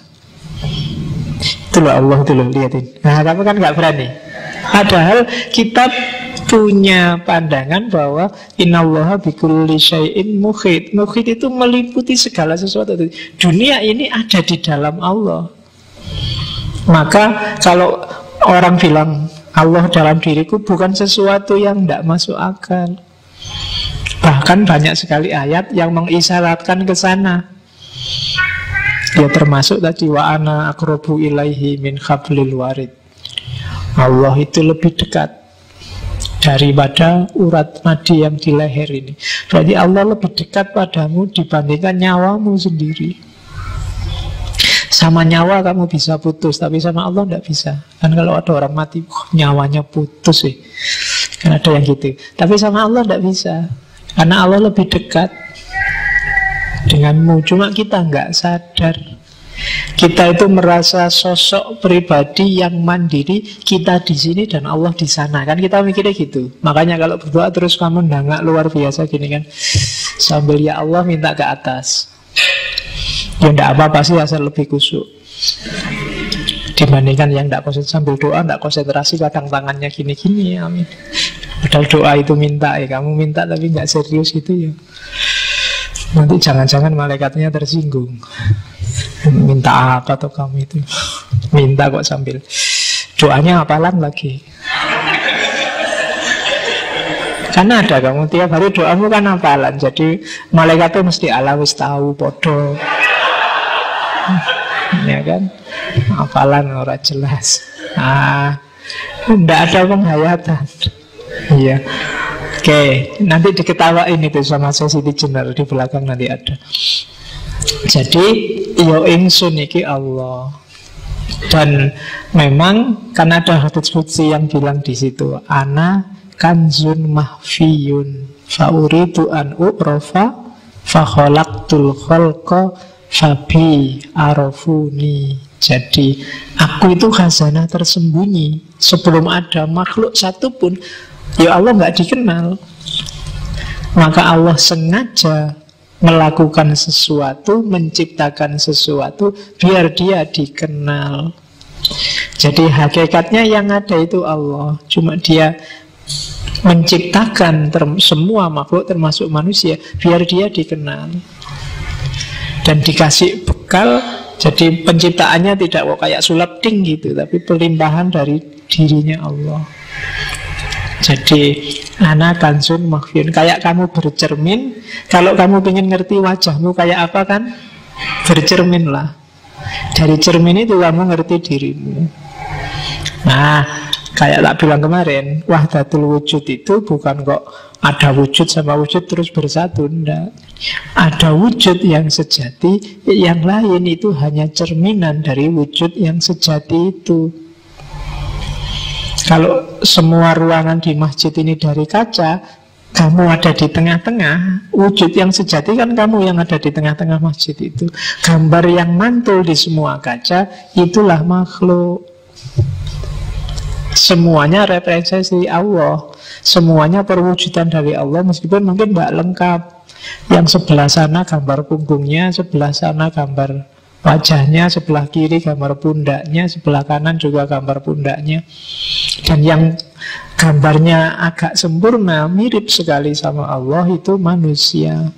Itu loh Allah, itu loh, lihatin. Nah kamu kan nggak berani. Padahal kita punya pandangan bahwa innallaha bikulli syai'in muhit. Muhit itu meliputi segala sesuatu. Dunia ini ada di dalam Allah. Maka kalau orang bilang Allah dalam diriku, bukan sesuatu yang tidak masuk akal. Bahkan banyak sekali ayat yang mengisyaratkan ke sana. Ya termasuk tadi wa ana aqrabu ilaihi min hablil warid. Allah itu lebih dekat daripada urat nadi yang di leher ini. Berarti Allah lebih dekat padamu dibandingkan nyawamu sendiri. Sama nyawa kamu bisa putus, tapi sama Allah tidak bisa. Kan kalau ada orang mati, nyawanya putus sih. Kan ada yang gitu. Tapi sama Allah tidak bisa, karena Allah lebih dekat denganmu. Cuma kita nggak sadar. Kita itu merasa sosok pribadi yang mandiri, kita di sini dan Allah di sana. Kan kita mikirnya gitu. Makanya kalau berdoa terus kamu nggak luar biasa gini kan, sambil ya Allah minta ke atas. Ya enggak apa-apa sih, asal lebih khusyuk. Dibandingkan yang enggak sambil doa, enggak konsentrasi, kadang tangannya gini-gini, amin. Padahal doa itu minta, kamu minta tapi enggak serius gitu ya. Nanti jangan-jangan malaikatnya tersinggung. Minta apa tuh kamu itu? Minta kok sambil doanya hafalan lagi. Karena ada kamu tiap hari doamu kan hafalan, jadi malaikat tuh mesti ala wis tahu podo. Ya kan, hafalan ora jelas. Nggak ada penghayatan. Iya. Oke, nanti diketawain itu sama Siti Jenar di belakang nanti ada. Jadi yo ingsun iki Allah. Dan memang kan ada hadits qudsi yang bilang di situ, ana kanzun mahfiyun fauridu an u'rafa fa khalaqtul khalqa fabi arafuni. Jadi aku itu khazanah tersembunyi. Sebelum ada makhluk satupun, ya Allah nggak dikenal. Maka Allah sengaja melakukan sesuatu, menciptakan sesuatu biar dia dikenal. Jadi hakikatnya yang ada itu Allah. Cuma dia menciptakan semua makhluk termasuk manusia biar dia dikenal dan dikasih bekal. Jadi penciptaannya tidak kok kayak sulap ding gitu, tapi pelimpahan dari dirinya Allah. Jadi ana kansun makhfiyun, kayak kamu bercermin. Kalau kamu ingin ngerti wajahmu kayak apa kan, bercerminlah. Dari cermin itu kamu ngerti dirimu. Nah, kayak tak bilang kemarin, wahdatul wujud itu bukan kok ada wujud sama wujud terus bersatu, enggak. Ada wujud yang sejati, yang lain itu hanya cerminan dari wujud yang sejati itu. Kalau semua ruangan di masjid ini dari kaca, kamu ada di tengah-tengah, wujud yang sejati kan kamu yang ada di tengah-tengah masjid itu. Gambar yang mantul di semua kaca, itulah makhluk. Semuanya representasi Allah, semuanya perwujudan dari Allah, meskipun mungkin tidak lengkap. Yang sebelah sana gambar punggungnya, sebelah sana gambar wajahnya, sebelah kiri gambar pundaknya, sebelah kanan juga gambar pundaknya. Dan yang gambarnya agak sempurna, mirip sekali sama Allah, itu manusia.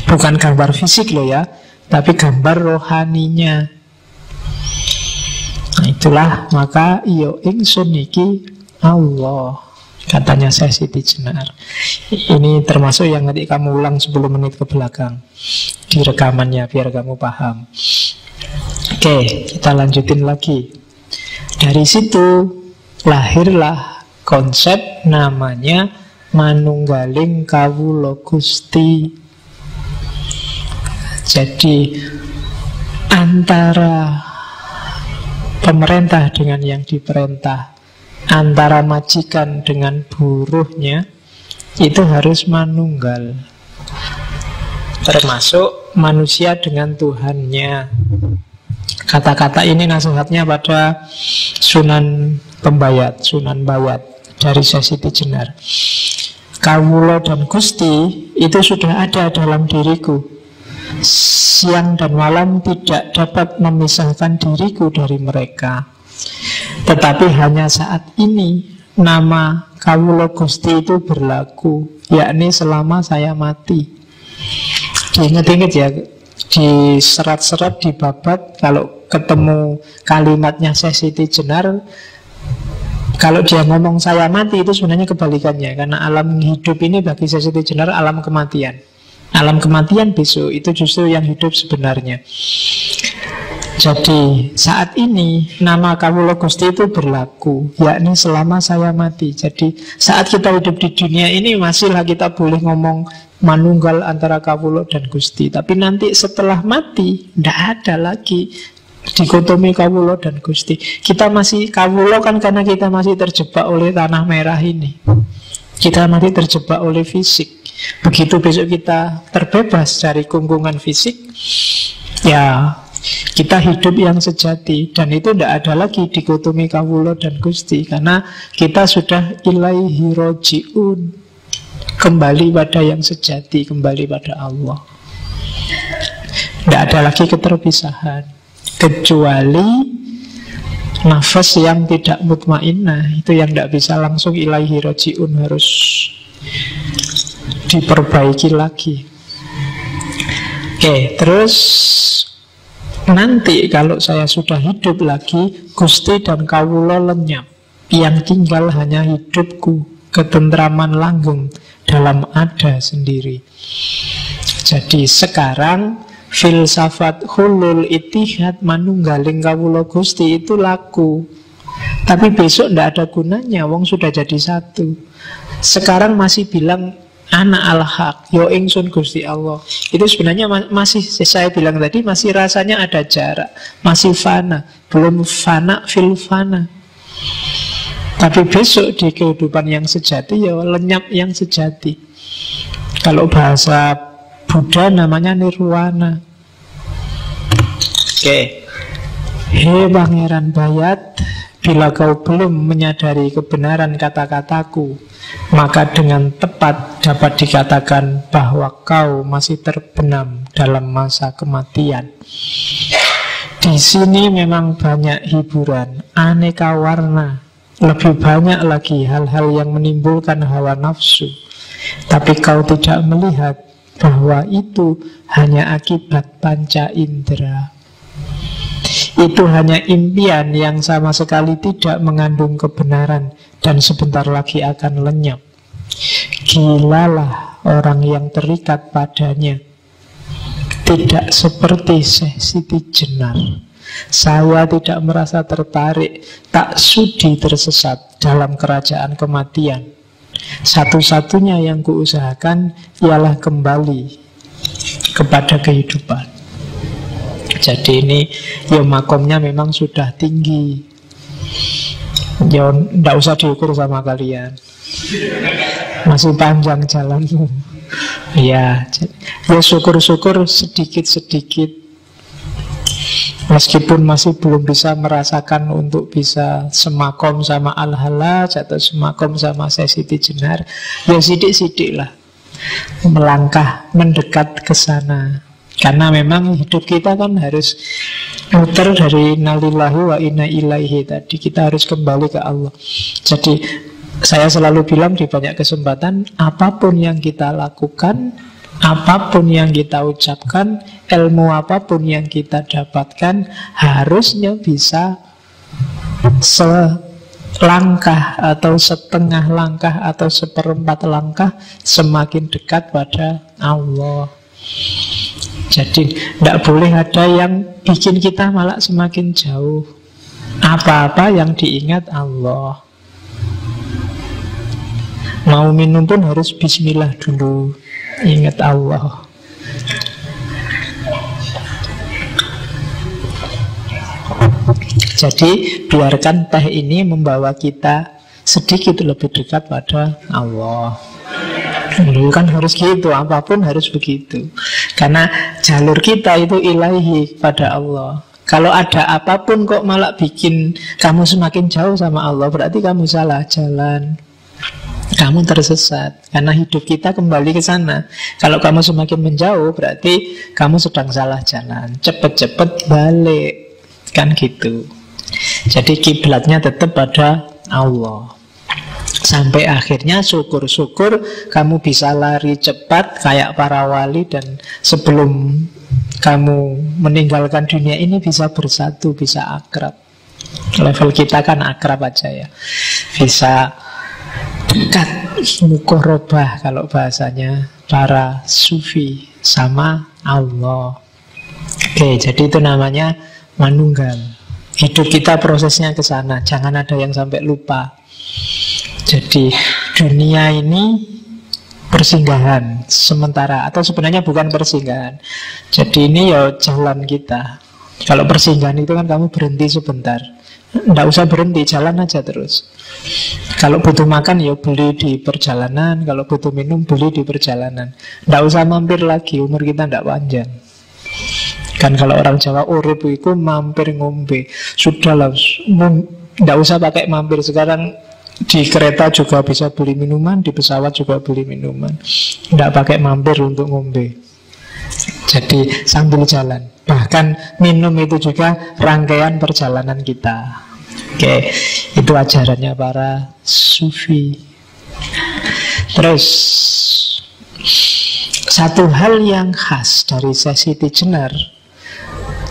Bukan gambar fisik loh ya, tapi gambar rohaninya. Nah itulah, maka iyo ingsun iki Allah, katanya Syekh Siti Jenar. Ini termasuk yang nanti kamu ulang 10 menit ke belakang di rekamannya biar kamu paham. Oke, kita lanjutin lagi. Dari situ lahirlah konsep namanya manunggaling kawula Gusti. Jadi antara pemerintah dengan yang diperintah, antara majikan dengan buruhnya, itu harus manunggal. Termasuk manusia dengan Tuhannya. Kata-kata ini nasihatnya pada Sunan Pembayat, Sunan Bayat dari Syekh Siti Jenar. Kawula dan Gusti itu sudah ada dalam diriku. Siang dan malam tidak dapat memisahkan diriku dari mereka. Tetapi hanya saat ini nama Kawula Gusti itu berlaku, yakni selama saya mati. Diingat-ingat ya, di serat-serat di babat, kalau ketemu kalimatnya Syekh Siti Jenar, kalau dia ngomong saya mati, itu sebenarnya kebalikannya. Karena alam hidup ini bagi Syekh Siti Jenar alam kematian. Alam kematian besok itu justru yang hidup sebenarnya. Jadi saat ini nama Kawula Gusti itu berlaku, yakni selama saya mati. Jadi saat kita hidup di dunia ini masihlah kita boleh ngomong manunggal antara Kawula dan Gusti. Tapi nanti setelah mati tidak ada lagi dikotomi Kawula dan Gusti. Kita masih Kawula kan karena kita masih terjebak oleh tanah merah ini. Kita masih terjebak oleh fisik. Begitu besok kita terbebas dari kungkungan fisik, ya kita hidup yang sejati. Dan itu tidak ada lagi dikotomi Kawula dan Gusti, karena kita sudah ilaihi roji'un, kembali pada yang sejati, kembali pada Allah. Tidak ada lagi keterpisahan, kecuali nafas yang tidak mutmainnah, itu yang tidak bisa langsung ilaihi roji'un, harus diperbaiki lagi. Oke, terus nanti kalau saya sudah hidup lagi, Gusti dan Kawula lenyap. Yang tinggal hanya hidupku, ketentraman langgeng dalam ada sendiri. Jadi sekarang filsafat hulul itihad manunggaling Kawula Gusti itu laku. Tapi besok tidak ada gunanya, wong sudah jadi satu. Sekarang masih bilang Ana al-haq, yo ingsun Gusti Allah. Itu sebenarnya masih, saya bilang tadi, masih rasanya ada jarak, masih fana, belum fana fil fana. Tapi besok di kehidupan yang sejati, ya lenyap yang sejati. Kalau bahasa Buddha namanya nirwana. Oke. Hei Pangeran Bayat, bila kau belum menyadari kebenaran kata-kataku, maka dengan tepat dapat dikatakan bahwa kau masih terbenam dalam masa kematian. Di sini memang banyak hiburan, aneka warna, lebih banyak lagi hal-hal yang menimbulkan hawa nafsu, tapi kau tidak melihat bahwa itu hanya akibat panca indera. Itu hanya impian yang sama sekali tidak mengandung kebenaran dan sebentar lagi akan lenyap. Gilalah orang yang terikat padanya. Tidak seperti Syekh Siti Jenar. Saya tidak merasa tertarik, tak sudi tersesat dalam kerajaan kematian. Satu-satunya yang kuusahakan ialah kembali kepada kehidupan. Jadi ini ya makomnya memang sudah tinggi. Ya tidak usah diukur sama kalian, masih panjang jalanmu. Ya syukur-syukur sedikit-sedikit, meskipun masih belum bisa merasakan untuk bisa semakom sama Al-Hallaj atau semakom sama Syekh Siti Jenar, ya sidik-sidik lah melangkah mendekat ke sana. Karena memang hidup kita kan harus muter dari innalillahi wa inna ilaihi tadi. Kita harus kembali ke Allah. Jadi saya selalu bilang di banyak kesempatan, apapun yang kita lakukan, apapun yang kita ucapkan, ilmu apapun yang kita dapatkan, harusnya bisa selangkah atau setengah langkah atau seperempat langkah semakin dekat pada Allah. Jadi tidak boleh ada yang bikin kita malah semakin jauh. Apa-apa yang diingat Allah. Mau minum pun harus bismillah dulu, ingat Allah. Jadi biarkan teh ini membawa kita sedikit lebih dekat pada Allah. Dulu kan harus gitu, apapun harus begitu. Karena jalur kita itu ilahi pada Allah. Kalau ada apapun kok malah bikin kamu semakin jauh sama Allah, berarti kamu salah jalan, kamu tersesat. Karena hidup kita kembali ke sana. Kalau kamu semakin menjauh, berarti kamu sedang salah jalan. Cepet-cepet balik, kan gitu. Jadi kiblatnya tetap pada Allah. Sampai akhirnya syukur-syukur kamu bisa lari cepat kayak para wali, dan sebelum kamu meninggalkan dunia ini bisa bersatu, bisa akrab. Level kita kan akrab aja ya, bisa dekat, mukorobah kalau bahasanya para sufi sama Allah. Oke, jadi itu namanya manunggal. Hidup kita prosesnya ke sana, jangan ada yang sampai lupa. Jadi dunia ini persinggahan sementara, atau sebenarnya bukan persinggahan. Jadi ini ya jalan kita. Kalau persinggahan itu kan kamu berhenti sebentar, tidak usah berhenti, jalan aja terus. Kalau butuh makan ya beli di perjalanan, kalau butuh minum beli di perjalanan. Tidak usah mampir lagi, umur kita tidak panjang. Kan kalau orang Jawa urip itu mampir ngombe. Sudahlah, tidak usah pakai mampir. Sekarang di kereta juga bisa beli minuman, di pesawat juga beli minuman. Tidak pakai mampir untuk ngombe. Jadi sambil jalan. Bahkan minum itu juga rangkaian perjalanan kita. Oke, itu ajarannya para sufi. Terus satu hal yang khas dari Syekh Siti Jenar,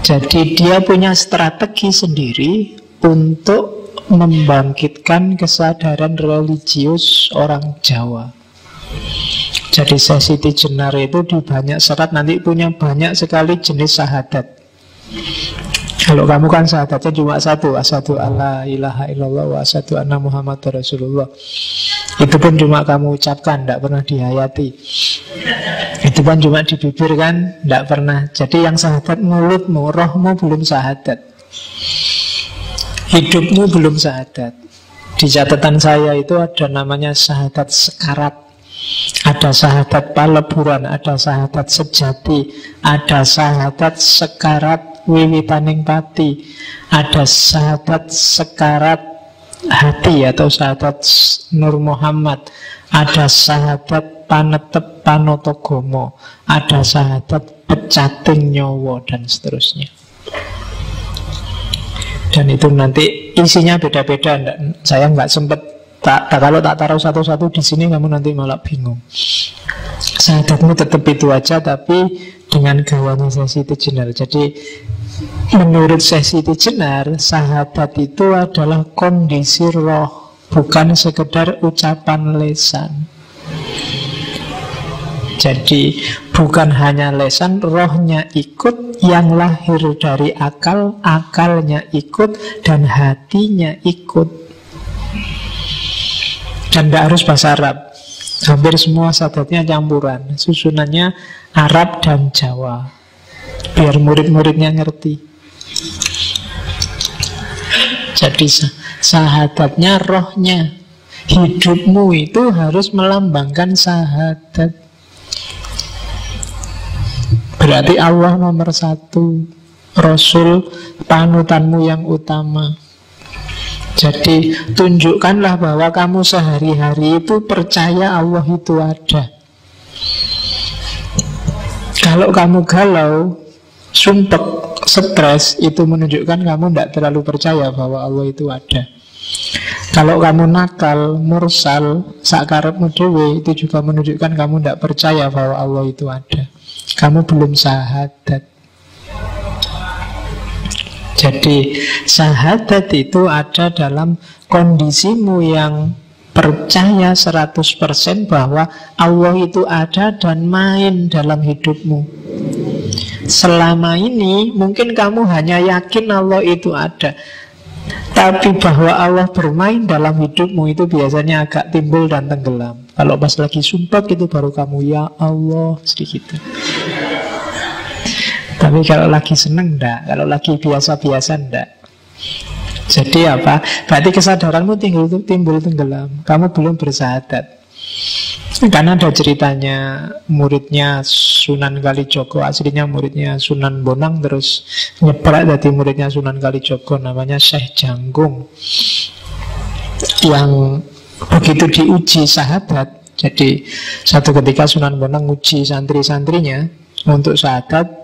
jadi dia punya strategi sendiri untuk membangkitkan kesadaran religius orang Jawa. Jadi Syekh Siti Jenar itu di banyak serat nanti punya banyak sekali jenis syahadat. Kalau kamu kan syahadatnya cuma satu, asyhadu alla ilaha illallah wa asyhadu anna Muhammad Rasulullah. Itu pun cuma kamu ucapkan, tidak pernah dihayati. Itu kan cuma di bibir kan, tidak pernah. Jadi yang syahadat mulutmu, rohmu belum syahadat, hidupmu belum syahadat. Di catatan saya itu ada namanya syahadat sekarat, ada syahadat paleburan, ada syahadat sejati, ada syahadat sekarat wiwitaning pati, ada syahadat sekarat hati atau syahadat Nur Muhammad, ada syahadat panetep panotogomo, ada syahadat pecating nyowo, dan seterusnya. Dan itu nanti isinya beda-beda. Saya nggak sempat kalau tak taruh satu-satu di sini kamu nanti malah bingung. Syahadatmu tetap itu aja, tapi dengan gayanya Syekh Siti Jenar. Jadi menurut Syekh Siti Jenar, syahadat itu adalah kondisi roh, bukan sekedar ucapan lisan. Jadi bukan hanya lisan, rohnya ikut, yang lahir dari akal, akalnya ikut, dan hatinya ikut. Dan tidak harus bahasa Arab. Hampir semua syahadatnya campuran, susunannya Arab dan Jawa, biar murid-muridnya ngerti. Jadi syahadatnya rohnya. Hidupmu itu harus melambangkan syahadat. Berarti Allah nomor satu, Rasul panutanmu yang utama. Jadi tunjukkanlah bahwa kamu sehari-hari itu percaya Allah itu ada. Kalau kamu galau, sumpek, stres, itu menunjukkan kamu tidak terlalu percaya bahwa Allah itu ada. Kalau kamu nakal, mursal, sakarepmu dhewe, itu juga menunjukkan kamu tidak percaya bahwa Allah itu ada. Kamu belum syahadat. Jadi syahadat itu ada dalam kondisimu yang percaya 100% bahwa Allah itu ada dan main dalam hidupmu. Selama ini mungkin kamu hanya yakin Allah itu ada, tapi bahwa Allah bermain dalam hidupmu itu biasanya agak timbul dan tenggelam. Kalau pas lagi sumpah itu baru kamu ya Allah sedikit. Tapi kalau lagi seneng enggak, kalau lagi biasa-biasa enggak. Jadi apa? Berarti kesadaranmu timbul tenggelam. Kamu belum bersyahadat. Karena ada ceritanya muridnya Sunan Kalijogo, aslinya muridnya Sunan Bonang, terus nyeprak dari muridnya Sunan Kalijogo, namanya Syekh Janggung, yang begitu diuji syahadat. Jadi satu ketika Sunan Bonang uji santri-santrinya untuk syahadat,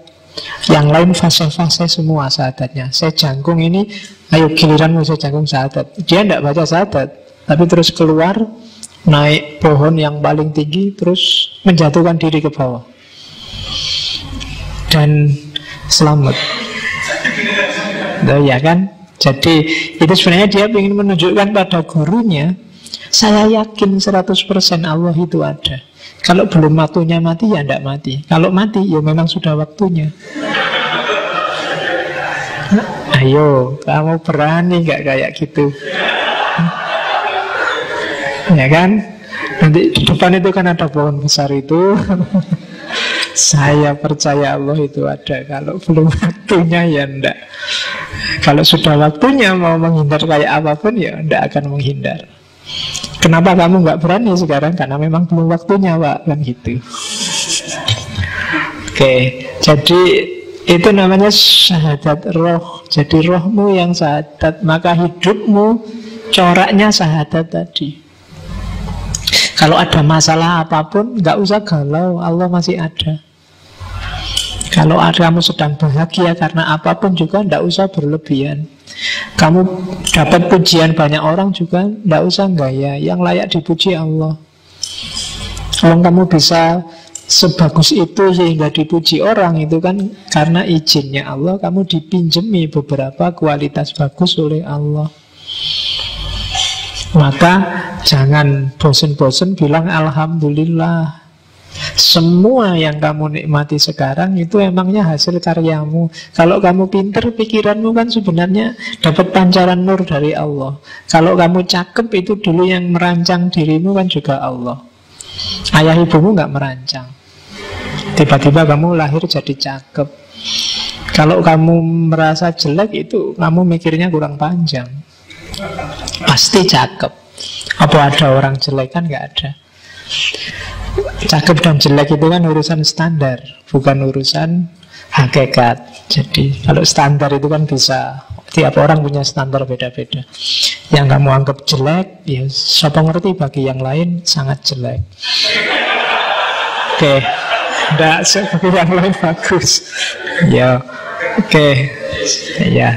yang lain fase-fase semua syahadatnya. Syekh Janggung ini, ayo giliranmu Syekh Janggung syahadat. Dia tidak baca syahadat, tapi terus keluar, naik pohon yang paling tinggi, terus menjatuhkan diri ke bawah dan selamat. Nah, ya kan? Jadi itu sebenarnya dia ingin menunjukkan pada gurunya, saya yakin 100% Allah itu ada. Kalau belum waktunya mati, ya tidak mati. Kalau mati, ya memang sudah waktunya. Ayo, kamu berani gak kayak gitu? Ya kan? Nanti di depan itu kan ada pohon besar itu. Saya percaya Allah itu ada. Kalau belum waktunya, ya enggak. Kalau sudah waktunya mau menghindar kayak apapun, ya enggak akan menghindar. Kenapa kamu nggak berani sekarang? Karena memang belum waktunya, Pak, kan gitu. Oke, jadi itu namanya syahadat roh. Jadi rohmu yang syahadat, maka hidupmu coraknya syahadat tadi. Kalau ada masalah apapun, nggak usah galau, Allah masih ada. Kalau kamu sedang bahagia karena apapun juga, nggak usah berlebihan. Kamu dapat pujian banyak orang juga, tidak usah gaya. Yang layak dipuji Allah. Kalau kamu bisa sebagus itu sehingga dipuji orang, itu kan karena izinnya Allah. Kamu dipinjemi beberapa kualitas bagus oleh Allah. Maka jangan bosen-bosen bilang Alhamdulillah. Semua yang kamu nikmati sekarang itu emangnya hasil karyamu. Kalau kamu pinter, pikiranmu kan sebenarnya dapat pancaran nur dari Allah. Kalau kamu cakep, itu dulu yang merancang dirimu kan juga Allah. Ayah ibumu gak merancang. Tiba-tiba kamu lahir jadi cakep. Kalau kamu merasa jelek, itu kamu mikirnya kurang panjang. Pasti cakep. Apa ada orang jelek? Kan gak ada. Cakep dan jelek itu kan urusan standar, bukan urusan hakikat. Jadi kalau standar itu kan bisa, tiap orang punya standar beda-beda. Yang kamu anggap jelek, ya siapa ngerti bagi yang lain sangat jelek. Oke, enggak, bagi yang lain bagus. Ya, oke, ya.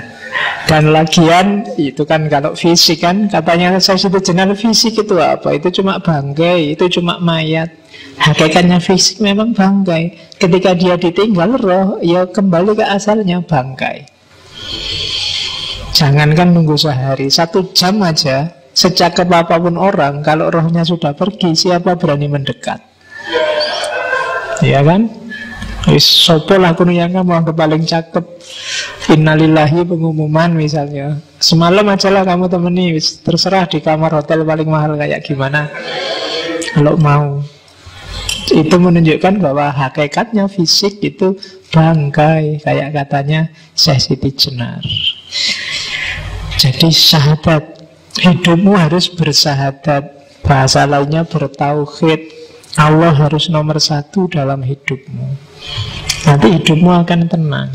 Dan lagian itu kan kalau fisik kan katanya saya itu jenar fisik itu apa? Itu cuma bangkai, itu cuma mayat. Hakikatnya fisik memang bangkai. Ketika dia ditinggal roh, ya kembali ke asalnya bangkai. Jangankan nunggu sehari, 1 jam aja. Secakap apapun orang, kalau rohnya sudah pergi, siapa berani mendekat? Ya kan? Sopo lah kuno yang kamu anggap paling cakep. Innalillahi pengumuman misalnya. Semalam aja lah kamu temani, terserah di kamar hotel paling mahal kayak gimana. Kalau mau. Itu menunjukkan bahwa hakikatnya fisik itu bangkai, kayak katanya Syekh Siti Jenar. Jadi syahadat, hidupmu harus bersahadat. Bahasa lainnya bertauhid. Allah harus nomor 1 dalam hidupmu. Nanti hidupmu akan tenang.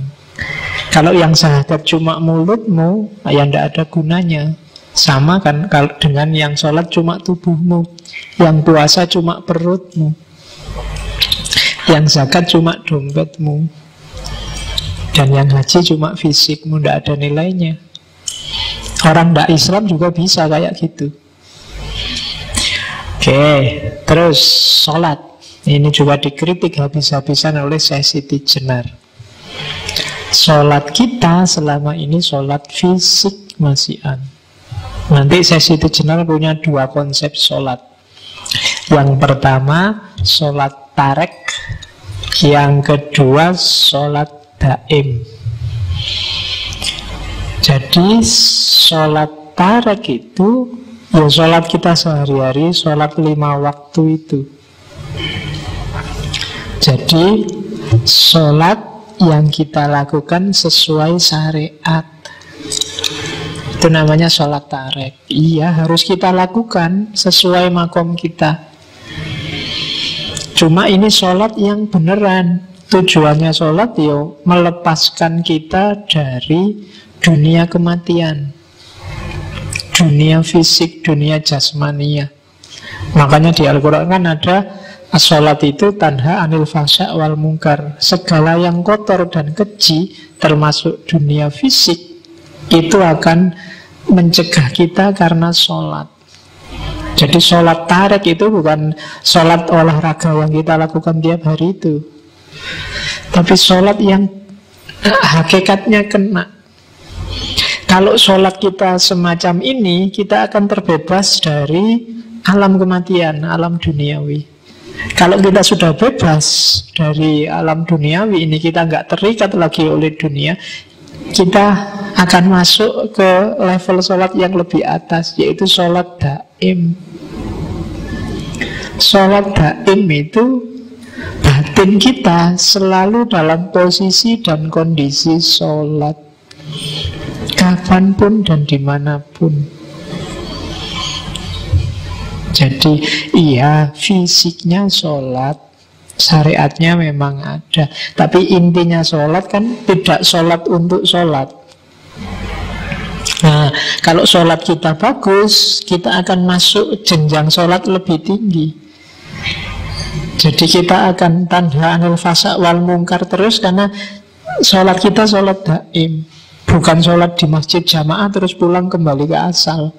Kalau yang syahadat cuma mulutmu, ya tidak ada gunanya. Sama kan kalau dengan yang sholat cuma tubuhmu, yang puasa cuma perutmu, yang zakat cuma dompetmu, dan yang haji cuma fisikmu, tidak ada nilainya. Orang tidak Islam juga bisa kayak gitu. Oke, terus sholat. Ini juga dikritik habis-habisan oleh Syekh Siti Jenar. Sholat kita selama ini sholat fisik masihan. Nanti Syekh Siti Jenar punya 2 konsep sholat. Yang pertama sholat tarek, yang kedua sholat daim. Jadi sholat tarek itu ya sholat kita sehari-hari, sholat 5 waktu itu. Jadi sholat yang kita lakukan sesuai syariat, itu namanya sholat tarek. Iya, harus kita lakukan sesuai makom kita. Cuma ini sholat yang beneran. Tujuannya sholat ya melepaskan kita dari dunia kematian, dunia fisik, dunia jasmania. Makanya di Al-Quran kan ada sholat itu tanha anil fasya wal mungkar. Segala yang kotor dan keji, termasuk dunia fisik, itu akan mencegah kita karena sholat. Jadi sholat tarek itu bukan sholat olahraga yang kita lakukan tiap hari itu, tapi sholat yang hakikatnya kena. Kalau sholat kita semacam ini, kita akan terbebas dari alam kematian, alam duniawi. Kalau kita sudah bebas dari alam duniawi ini, kita nggak terikat lagi oleh dunia, kita akan masuk ke level sholat yang lebih atas, yaitu sholat daim. Sholat daim itu batin kita selalu dalam posisi dan kondisi sholat, kapanpun dan dimanapun. Jadi iya, fisiknya sholat, syariatnya memang ada, tapi intinya sholat kan tidak sholat untuk sholat. Nah, kalau sholat kita bagus, kita akan masuk jenjang sholat lebih tinggi. Jadi kita akan tanha anil fasa wal mungkar terus, karena sholat kita sholat daim, bukan sholat di masjid jamaah terus pulang kembali ke asal.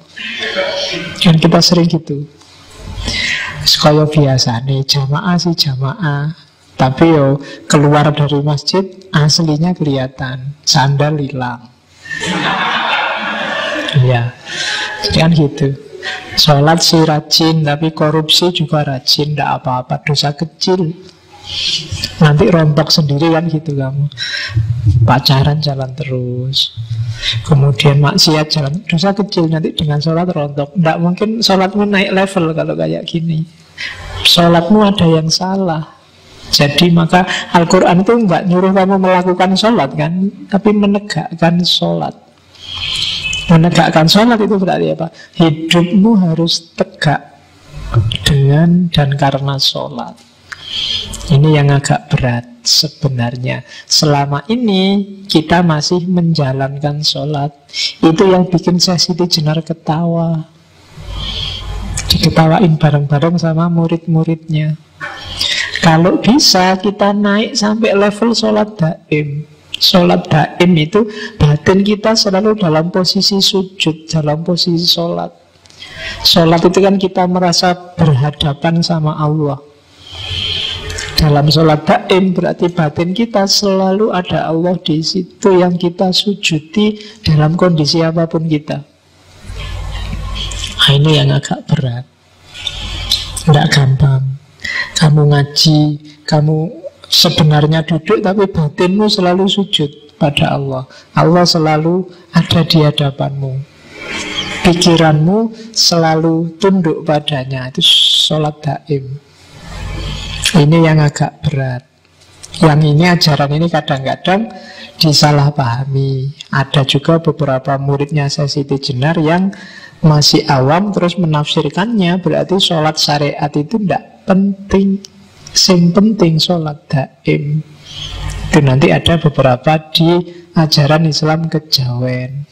Kan kita sering gitu. Sekaya biasa nih, jamaah sih jamaah, tapi yo keluar dari masjid aslinya kelihatan, sandal hilang. Ya, kan gitu. Sholat sih rajin, tapi korupsi juga rajin, tidak apa-apa, dosa kecil. Nanti rontok sendiri kan gitu kamu. Pacaran jalan terus, kemudian maksiat jalan, dosa kecil, nanti dengan sholat rontok. Tidak mungkin sholatmu naik level kalau kayak gini. Sholatmu ada yang salah. Jadi maka Al-Quran itu nggak nyuruh kamu melakukan sholat kan, tapi menegakkan sholat. Menegakkan sholat itu berarti apa? Hidupmu harus tegak dengan dan karena sholat. Ini yang agak berat sebenarnya. Selama ini kita masih menjalankan sholat. Itu yang bikin Syekh Siti Jenar ketawa. Diketawain bareng-bareng sama murid-muridnya. Kalau bisa kita naik sampai level sholat daim, Sholat daim itu batin kita selalu dalam posisi sujud, dalam posisi sholat. Sholat itu kan kita merasa berhadapan sama Allah. Dalam sholat daim berarti batin kita selalu ada Allah di situ yang kita sujudi dalam kondisi apapun kita. Nah, ini yang agak berat. Tidak gampang. Kamu ngaji, kamu sebenarnya duduk tapi batinmu selalu sujud pada Allah. Allah selalu ada di hadapanmu. Pikiranmu selalu tunduk padanya. Itu sholat daim. Ini yang agak berat. Yang ini ajaran ini kadang-kadang disalahpahami. Ada juga beberapa muridnya Siti Jenar yang masih awam terus menafsirkannya berarti sholat syariat itu tidak penting. Yang penting sholat daim. Itu nanti ada beberapa di ajaran Islam kejawen.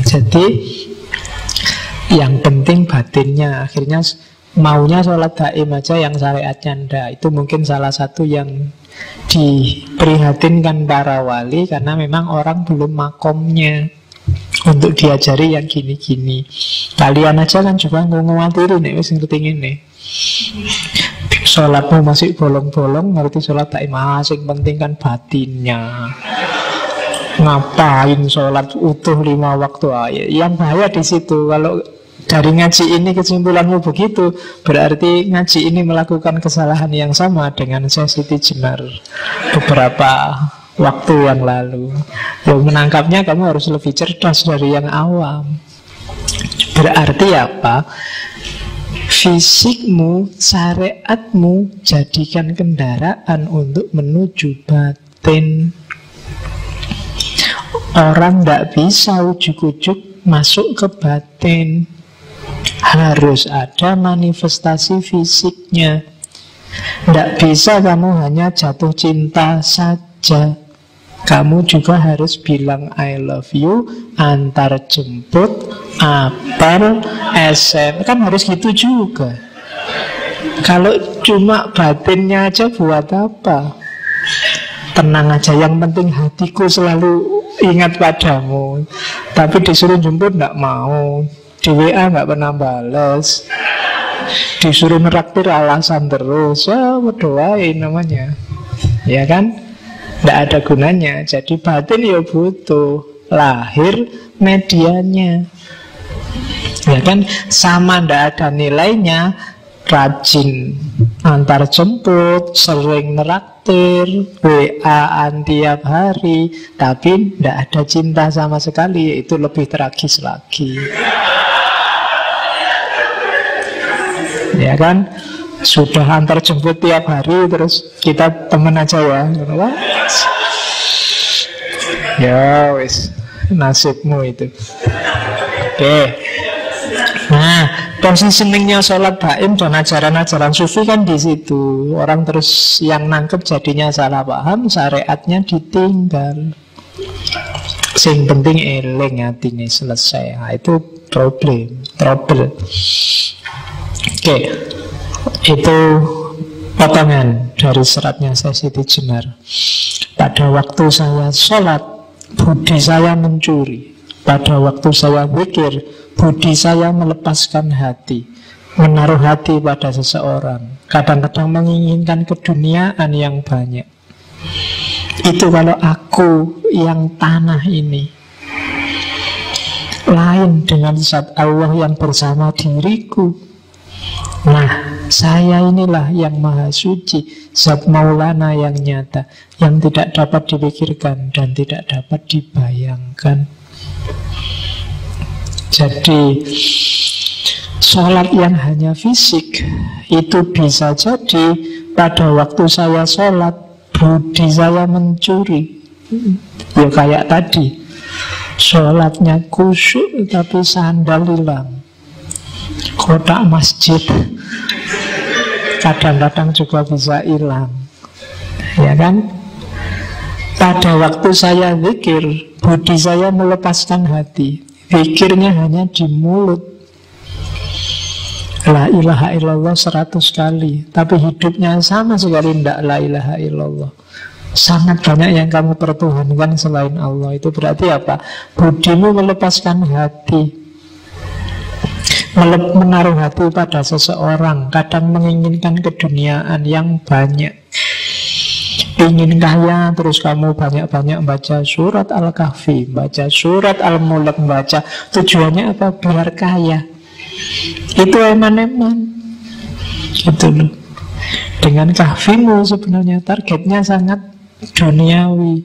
Jadi yang penting batinnya. Akhirnya maunya sholat daim aja, yang syariatnya ndak. Itu mungkin salah satu yang diprihatinkan para wali, karena memang orang belum makomnya untuk diajari yang gini-gini. Kalian aja kan juga ngomong-ngomong nih, wis ngerti ngene. Sholatmu masih bolong-bolong, ngerti sholat daim. Yang penting kan batinnya. Ngapain sholat utuh 5 waktu aja? Yang bahaya di situ. Kalau dari ngaji ini kesimpulanmu begitu, berarti ngaji ini melakukan kesalahan yang sama dengan Siti Jenar beberapa waktu yang lalu. Yang menangkapnya kamu harus lebih cerdas dari yang awam. Berarti apa? Fisikmu, syariatmu jadikan kendaraan untuk menuju batin. Orang tidak bisa ujuk-ujuk masuk ke batin. Harus ada manifestasi fisiknya. Tidak bisa kamu hanya jatuh cinta saja. Kamu juga harus bilang I love you, antar jemput, apel, SM. Kan harus gitu juga. Kalau cuma batinnya aja buat apa? Tenang aja, yang penting hatiku selalu ingat padamu. Tapi disuruh jemput tidak mau, di WA nggak pernah balas, disuruh neraktir alasan terus. Ya berdoain namanya, ya kan? Tidak ada gunanya. Jadi batin ya butuh lahir medianya, ya kan? Sama tidak ada nilainya rajin antar jemput, sering neraktir, WA-an tiap hari, tapi tidak ada cinta sama sekali. Itu lebih tragis lagi, ya kan? Sudah antar jemput tiap hari, terus kita temen aja ya. Ya wis, nasibmu itu. Oke. Nah, positioningnya sholat daim dan ajaran-ajaran sufi kan di situ. Orang terus yang nangkep jadinya salah paham, syariatnya ditinggal. Sing penting eling hati ini selesai. Nah, itu trouble. Oke. Itu potongan dari seratnya Siti Jenar. Pada waktu saya sholat, budi saya mencuri. Pada waktu saya zikir, budi saya melepaskan hati, menaruh hati pada seseorang. Kadang-kadang menginginkan keduniaan yang banyak. Itu kalau aku yang tanah ini. Lain dengan zat Allah yang bersama diriku. Nah, saya inilah yang maha suci, zat Maulana yang nyata, yang tidak dapat dipikirkan dan tidak dapat dibayangkan. Jadi sholat yang hanya fisik itu bisa jadi pada waktu saya sholat budi saya mencuri. Ya kayak tadi, sholatnya khusyuk tapi sandal hilang, kotak masjid kadang-kadang juga bisa hilang, ya kan? Pada waktu saya zikir, budi saya melepaskan hati. Zikirnya hanya di mulut. La ilaha illallah 100 kali, tapi hidupnya sama sekali tidak la ilaha illallah. Sangat banyak yang kamu pertuhankan selain Allah. Itu berarti apa? Budimu melepaskan hati, menaruh hati pada seseorang. Kadang menginginkan keduniaan yang banyak, ingin kaya, terus kamu banyak-banyak baca surat Al-Kahfi, baca surat Al-Mulk, baca. Tujuannya apa? Biar kaya. Itu eman-eman. Itu loh. Dengan kahfimu sebenarnya targetnya sangat duniawi.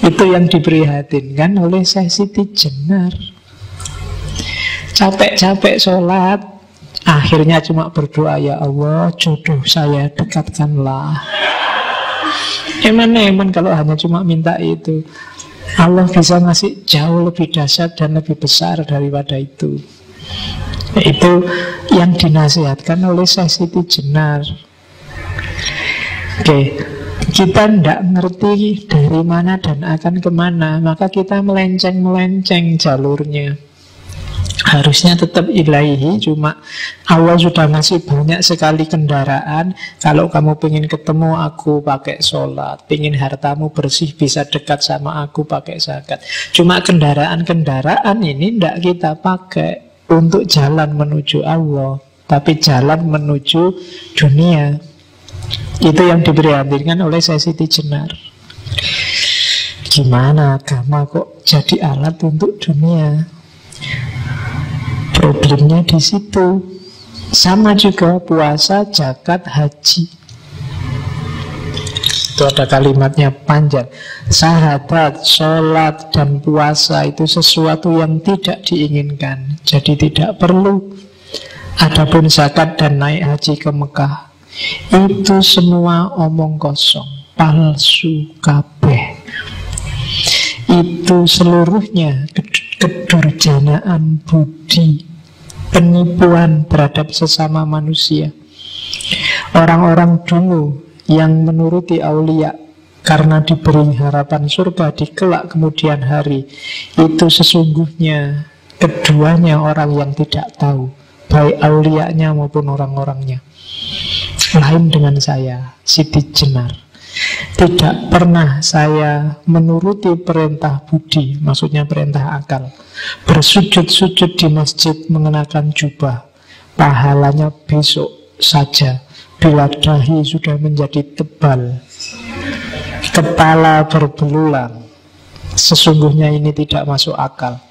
Itu yang diprihatinkan oleh Syekh Siti Jenar. Capek-capek sholat, akhirnya cuma berdoa, ya Allah, jodoh saya dekatkanlah. Eman kalau hanya cuma minta itu. Allah bisa ngasih jauh lebih dahsyat dan lebih besar daripada itu. Itu yang dinasihatkan oleh Syekh Siti Jenar. Oke, kita tidak ngerti dari mana dan akan kemana, maka kita melenceng-melenceng jalurnya. Harusnya tetap ilahi, cuma Allah sudah ngasih banyak sekali kendaraan. Kalau kamu pengen ketemu aku, pakai sholat. Pengen hartamu bersih, bisa dekat sama aku, pakai zakat. Cuma kendaraan-kendaraan ini tidak kita pakai untuk jalan menuju Allah, tapi jalan menuju dunia. Itu yang diprihatinkan oleh Syekh Siti Jenar. Gimana agama kok jadi alat untuk dunia? Problemnya di situ. Sama juga puasa, zakat, haji. Itu ada kalimatnya panjang. Sahadat, sholat, dan puasa itu sesuatu yang tidak diinginkan, jadi tidak perlu. Adapun zakat dan naik haji ke Mekah, itu semua omong kosong, palsu kabeh. Itu seluruhnya kedurjanaan budi, penipuan terhadap sesama manusia. Orang-orang dulu yang menuruti aulia karena diberi harapan surga di kelak kemudian hari, itu sesungguhnya keduanya orang yang tidak tahu, baik aulianya maupun orang-orangnya. Lain dengan saya, Siti Jenar. Tidak pernah saya menuruti perintah budi, maksudnya perintah akal. Bersujud-sujud di masjid mengenakan jubah, pahalanya besok saja. Bila dahi sudah menjadi tebal, kepala berbelulang, sesungguhnya ini tidak masuk akal.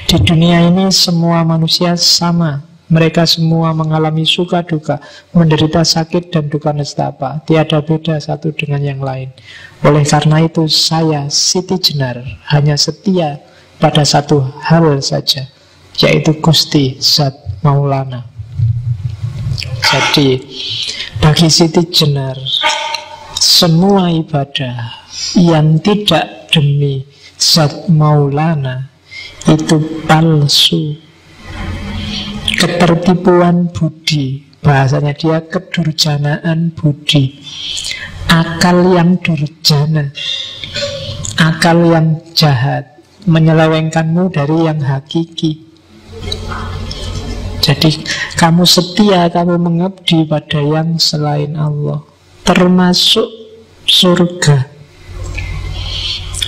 Di dunia ini semua manusia sama. Mereka semua mengalami suka duka, menderita sakit dan duka nestapa. Tiada beda satu dengan yang lain. Oleh karena itu saya, Siti Jenar, hanya setia pada satu hal saja, yaitu Gusti Zat Maulana. Jadi bagi Siti Jenar, semua ibadah yang tidak demi Zat Maulana itu palsu. Ketertipuan budi, bahasanya dia kedurjanaan budi. Akal yang durjana, akal yang jahat, menyelewengkanmu dari yang hakiki. Jadi kamu setia, kamu mengabdi pada yang selain Allah, termasuk surga.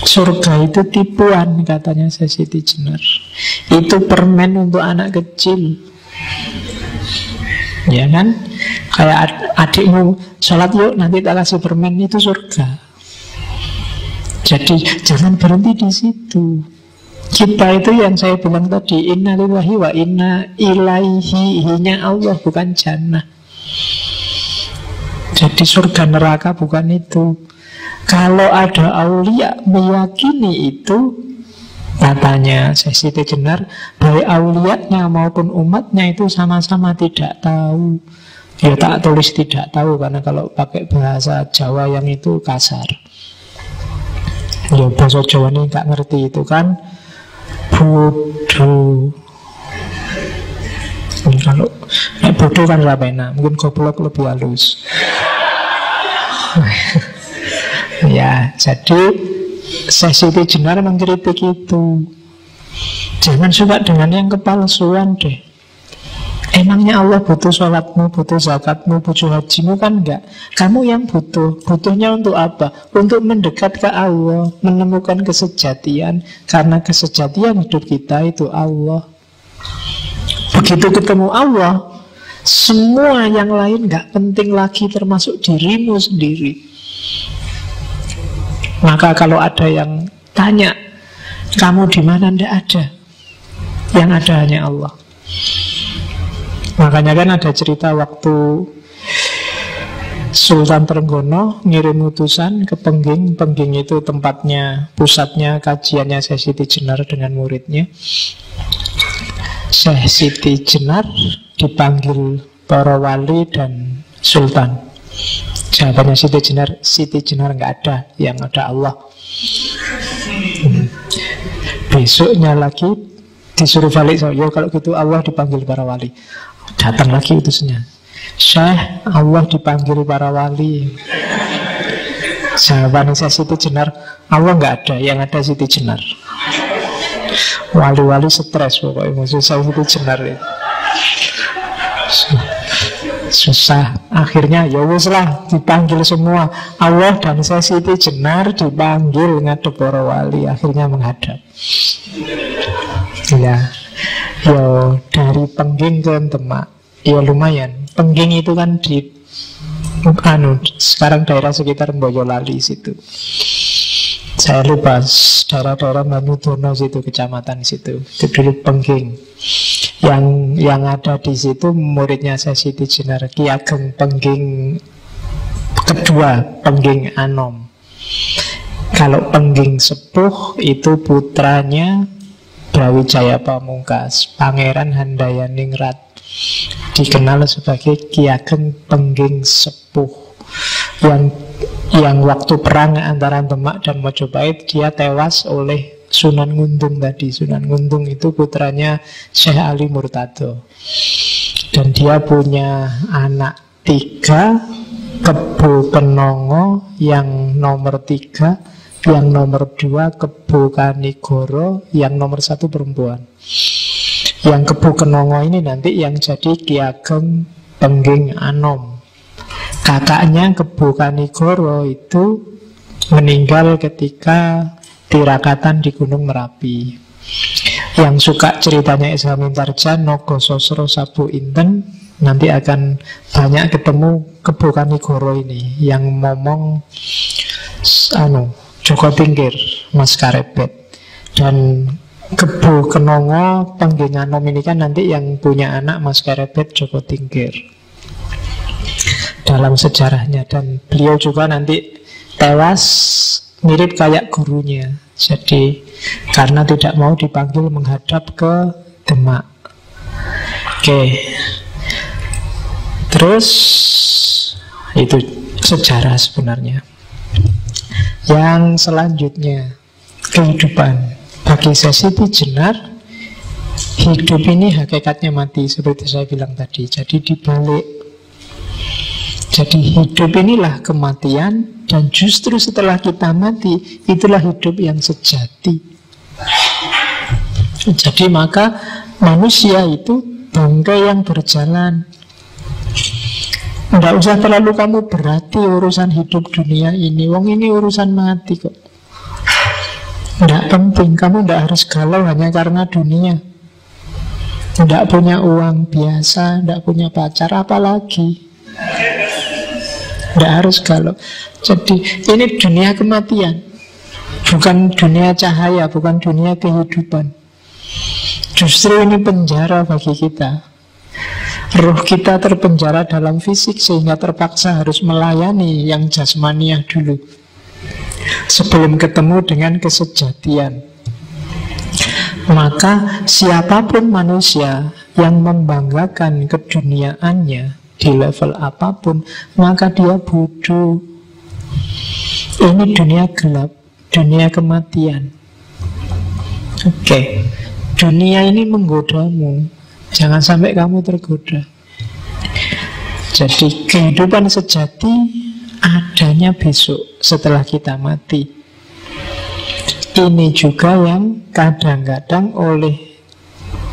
Surga itu tipuan, katanya Siti Jenar. Itu permen untuk anak kecil. Ya kan? Kayak adikmu sholat yuk, nanti tak kasih permen, itu surga. Jadi jangan berhenti di situ. Kita itu yang saya bilang tadi, inna lillahi wa inna ilaihi, hinya Allah, bukan jannah. Jadi surga neraka bukan itu. Kalau ada aulia meyakini itu, katanya Siti Jenar, baik aulianya maupun umatnya itu sama-sama tidak tahu. Ya tak tulis tidak tahu, karena kalau pakai bahasa Jawa yang itu kasar. Ya bahasa Jawa ini gak ngerti itu kan bodoh. Kalau bodoh kan rapena, mungkin goblok lebih halus. Ya, jadi Siti Jenar mengkritik itu. Jangan suka dengan yang kepalsuan deh. Emangnya Allah butuh sholatmu, butuh zakatmu, butuh hajimu? Kan enggak. Kamu yang butuh. Butuhnya untuk apa? Untuk mendekat ke Allah, menemukan kesejatian. Karena kesejatian hidup kita itu Allah. Begitu ketemu Allah, semua yang lain enggak penting lagi, termasuk dirimu sendiri. Maka kalau ada yang tanya, kamu di mana? Enggak ada. Yang ada hanya Allah. Makanya kan ada cerita waktu Sultan Trenggono ngirim utusan ke Pengging. Pengging itu tempatnya, pusatnya kajiannya Syekh Siti Jenar dengan muridnya. Syekh Siti Jenar dipanggil para wali dan sultan. Jawabannya Siti Jenar nggak ada, yang ada Allah. Besoknya lagi disuruh balik, yo kalau gitu Allah dipanggil para wali. Datang lagi utusnya, Syekh, Allah dipanggil para wali. Jawabannya Siti Jenar, Allah nggak ada, yang ada Siti Jenar. Wali-wali stres pokoknya musuh Siti Jenar itu. Susah. Akhirnya ya wis lah, dipanggil semua. Allah dan Siti Jenar dipanggil ngadep para wali. Akhirnya menghadap. Ya, yo dari Pengging ke Demak, ya lumayan. Pengging itu kan di sekarang daerah sekitar Boyolali situ. Saya lupa daerah-daerah Banyudono situ, kecamatan situ. Itu dulu Pengging. Yang ada di situ muridnya Siti Jenar, Ki Ageng Pengging kedua, Pengging Anom. Kalau Pengging Sepuh itu putranya Brawijaya Pamungkas, Pangeran Handayaningrat, dikenal sebagai Ki Ageng Pengging Sepuh, yang waktu perang antara Demak dan Mojopahit dia tewas oleh Sunan Nguntung tadi. Sunan Nguntung itu putranya Syekh Ali Murtado, dan dia punya anak 3, Kebo Kenongo yang nomor 3, yang nomor 2 Kebo Kanigoro, yang nomor 1 perempuan. Yang Kebo Kenongo ini nanti yang jadi Ki Ageng Pengging Anom. Kakaknya Kebo Kanigoro itu meninggal ketika tirakatan di Gunung Merapi. Yang suka ceritanya Esa Mintarja, Nogo Sosro Sabu Inten, nanti akan banyak ketemu Kebo Kanigoro ini yang ngomong Joko Tingkir, Mas Karebet. Dan Kebo Kenongo Pengging Anom ini kan nanti yang punya anak Mas Karebet, Joko Tingkir dalam sejarahnya. Dan beliau juga nanti tewas mirip kayak gurunya. Jadi karena tidak mau dipanggil menghadap ke Demak. Oke. Terus itu sejarah sebenarnya. Yang selanjutnya, kehidupan. Bagi Siti Jenar, hidup ini hakikatnya mati, seperti saya bilang tadi. Jadi dibalik. Jadi hidup inilah kematian, dan justru setelah kita mati, itulah hidup yang sejati. Jadi maka manusia itu bangkai yang berjalan. Tidak usah terlalu kamu berarti urusan hidup dunia ini. Wong ini urusan mati kok. Tidak penting, kamu tidak harus galau hanya karena dunia. Tidak punya uang biasa, tidak punya pacar, apalagi. Tidak harus galau. Jadi ini dunia kematian, bukan dunia cahaya, bukan dunia kehidupan. Justru ini penjara bagi kita. Roh kita terpenjara dalam fisik sehingga terpaksa harus melayani yang jasmaniah dulu sebelum ketemu dengan kesejatian. Maka siapapun manusia yang membanggakan keduniaannya di level apapun, maka dia bodoh. Ini dunia gelap, dunia kematian. Oke. Dunia ini menggodamu, jangan sampai kamu tergoda. Jadi kehidupan sejati adanya besok setelah kita mati. Ini juga yang kadang-kadang oleh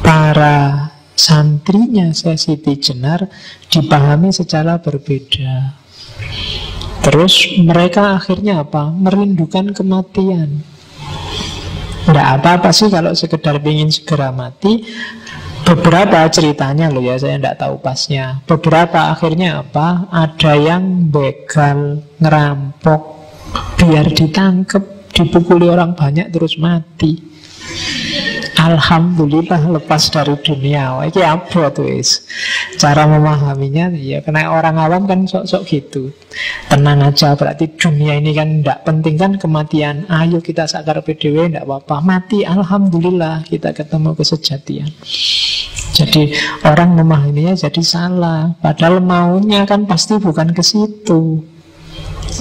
para santrinya Siti Jenar dipahami secara berbeda. Terus mereka akhirnya apa? Merindukan kematian. Tidak apa-apa sih kalau sekedar ingin segera mati. Beberapa ceritanya loh ya, saya tidak tahu pasnya. Beberapa akhirnya apa? Ada yang begal, ngerampok, biar ditangkep, dipukuli orang banyak terus mati. Alhamdulillah lepas dari dunia. Wah, ini apa tuh is? Cara memahaminya ya karena orang awam kan sok-sok gitu. Tenang aja, berarti dunia ini kan tidak penting kan kematian. Ayo kita sakar PDW, tidak apa-apa. Mati, alhamdulillah kita ketemu kesejatian. Jadi orang memahaminya jadi salah. Padahal maunya kan pasti bukan ke situ.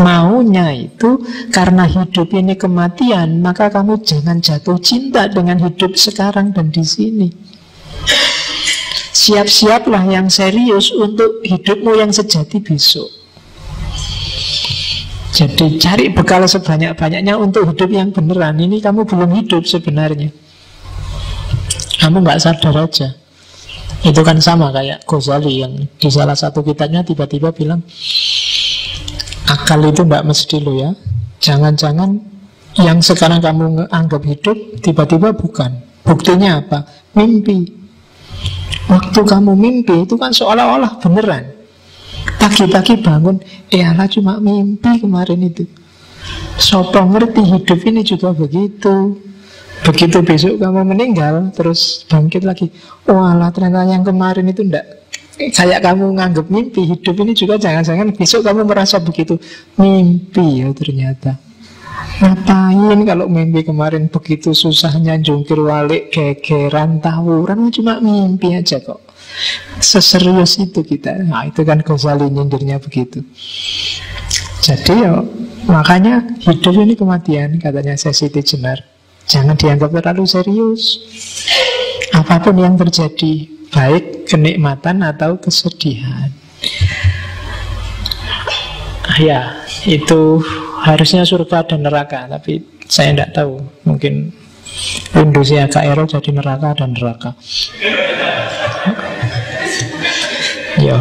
Maunya itu karena hidup ini kematian, maka kamu jangan jatuh cinta dengan hidup sekarang dan di sini. Siap-siaplah yang serius untuk hidupmu yang sejati besok. Jadi cari bekal sebanyak-banyaknya untuk hidup yang beneran. Ini kamu belum hidup sebenarnya. Kamu nggak sadar aja. Itu kan sama kayak Ghazali yang di salah satu kitabnya tiba-tiba bilang, akal itu tidak mesti lo ya. Jangan-jangan yang sekarang kamu anggap hidup tiba-tiba bukan. Buktinya apa? Mimpi. Waktu kamu mimpi itu kan seolah-olah beneran. Pagi-pagi bangun, Allah cuma mimpi kemarin itu. Sopo ngerti hidup ini juga begitu. Begitu besok kamu meninggal, terus bangkit lagi. Walah, ternyata yang kemarin itu enggak kayak kamu nganggap mimpi. Hidup ini juga jangan-jangan besok kamu merasa begitu. Mimpi ya ternyata. Ngapain kalau mimpi kemarin begitu susahnya jungkir balik, gegeran, tawuran, cuma mimpi aja kok. Seserius itu kita. Nah itu kan Ghazali nyindirnya begitu. Jadi ya, makanya hidup ini kematian, katanya Siti Jenar. Jangan dianggap terlalu serius. Apapun yang terjadi, baik kenikmatan atau kesedihan. Ya, itu harusnya surga dan neraka. Tapi saya tidak tahu. Mungkin Indonesia KRO jadi neraka dan neraka. Ya,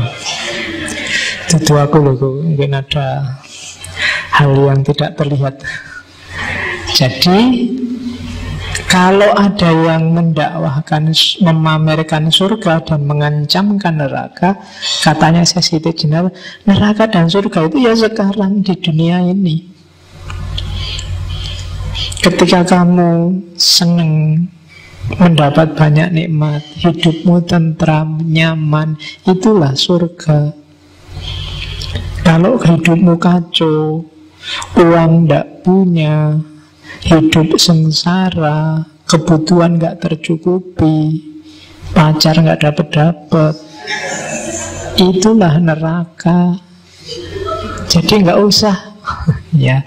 itu aku loh. Mungkin ada hal yang tidak terlihat. Jadi kalau ada yang mendakwahkan, memamerkan surga dan mengancamkan neraka, katanya Siti Jenar, neraka dan surga itu ya sekarang di dunia ini. Ketika kamu senang mendapat banyak nikmat, hidupmu tentram, nyaman, itulah surga. Kalau hidupmu kacau, uang tidak punya, hidup sengsara, kebutuhan gak tercukupi, pacar gak dapet-dapet, itulah neraka. Jadi gak usah ya,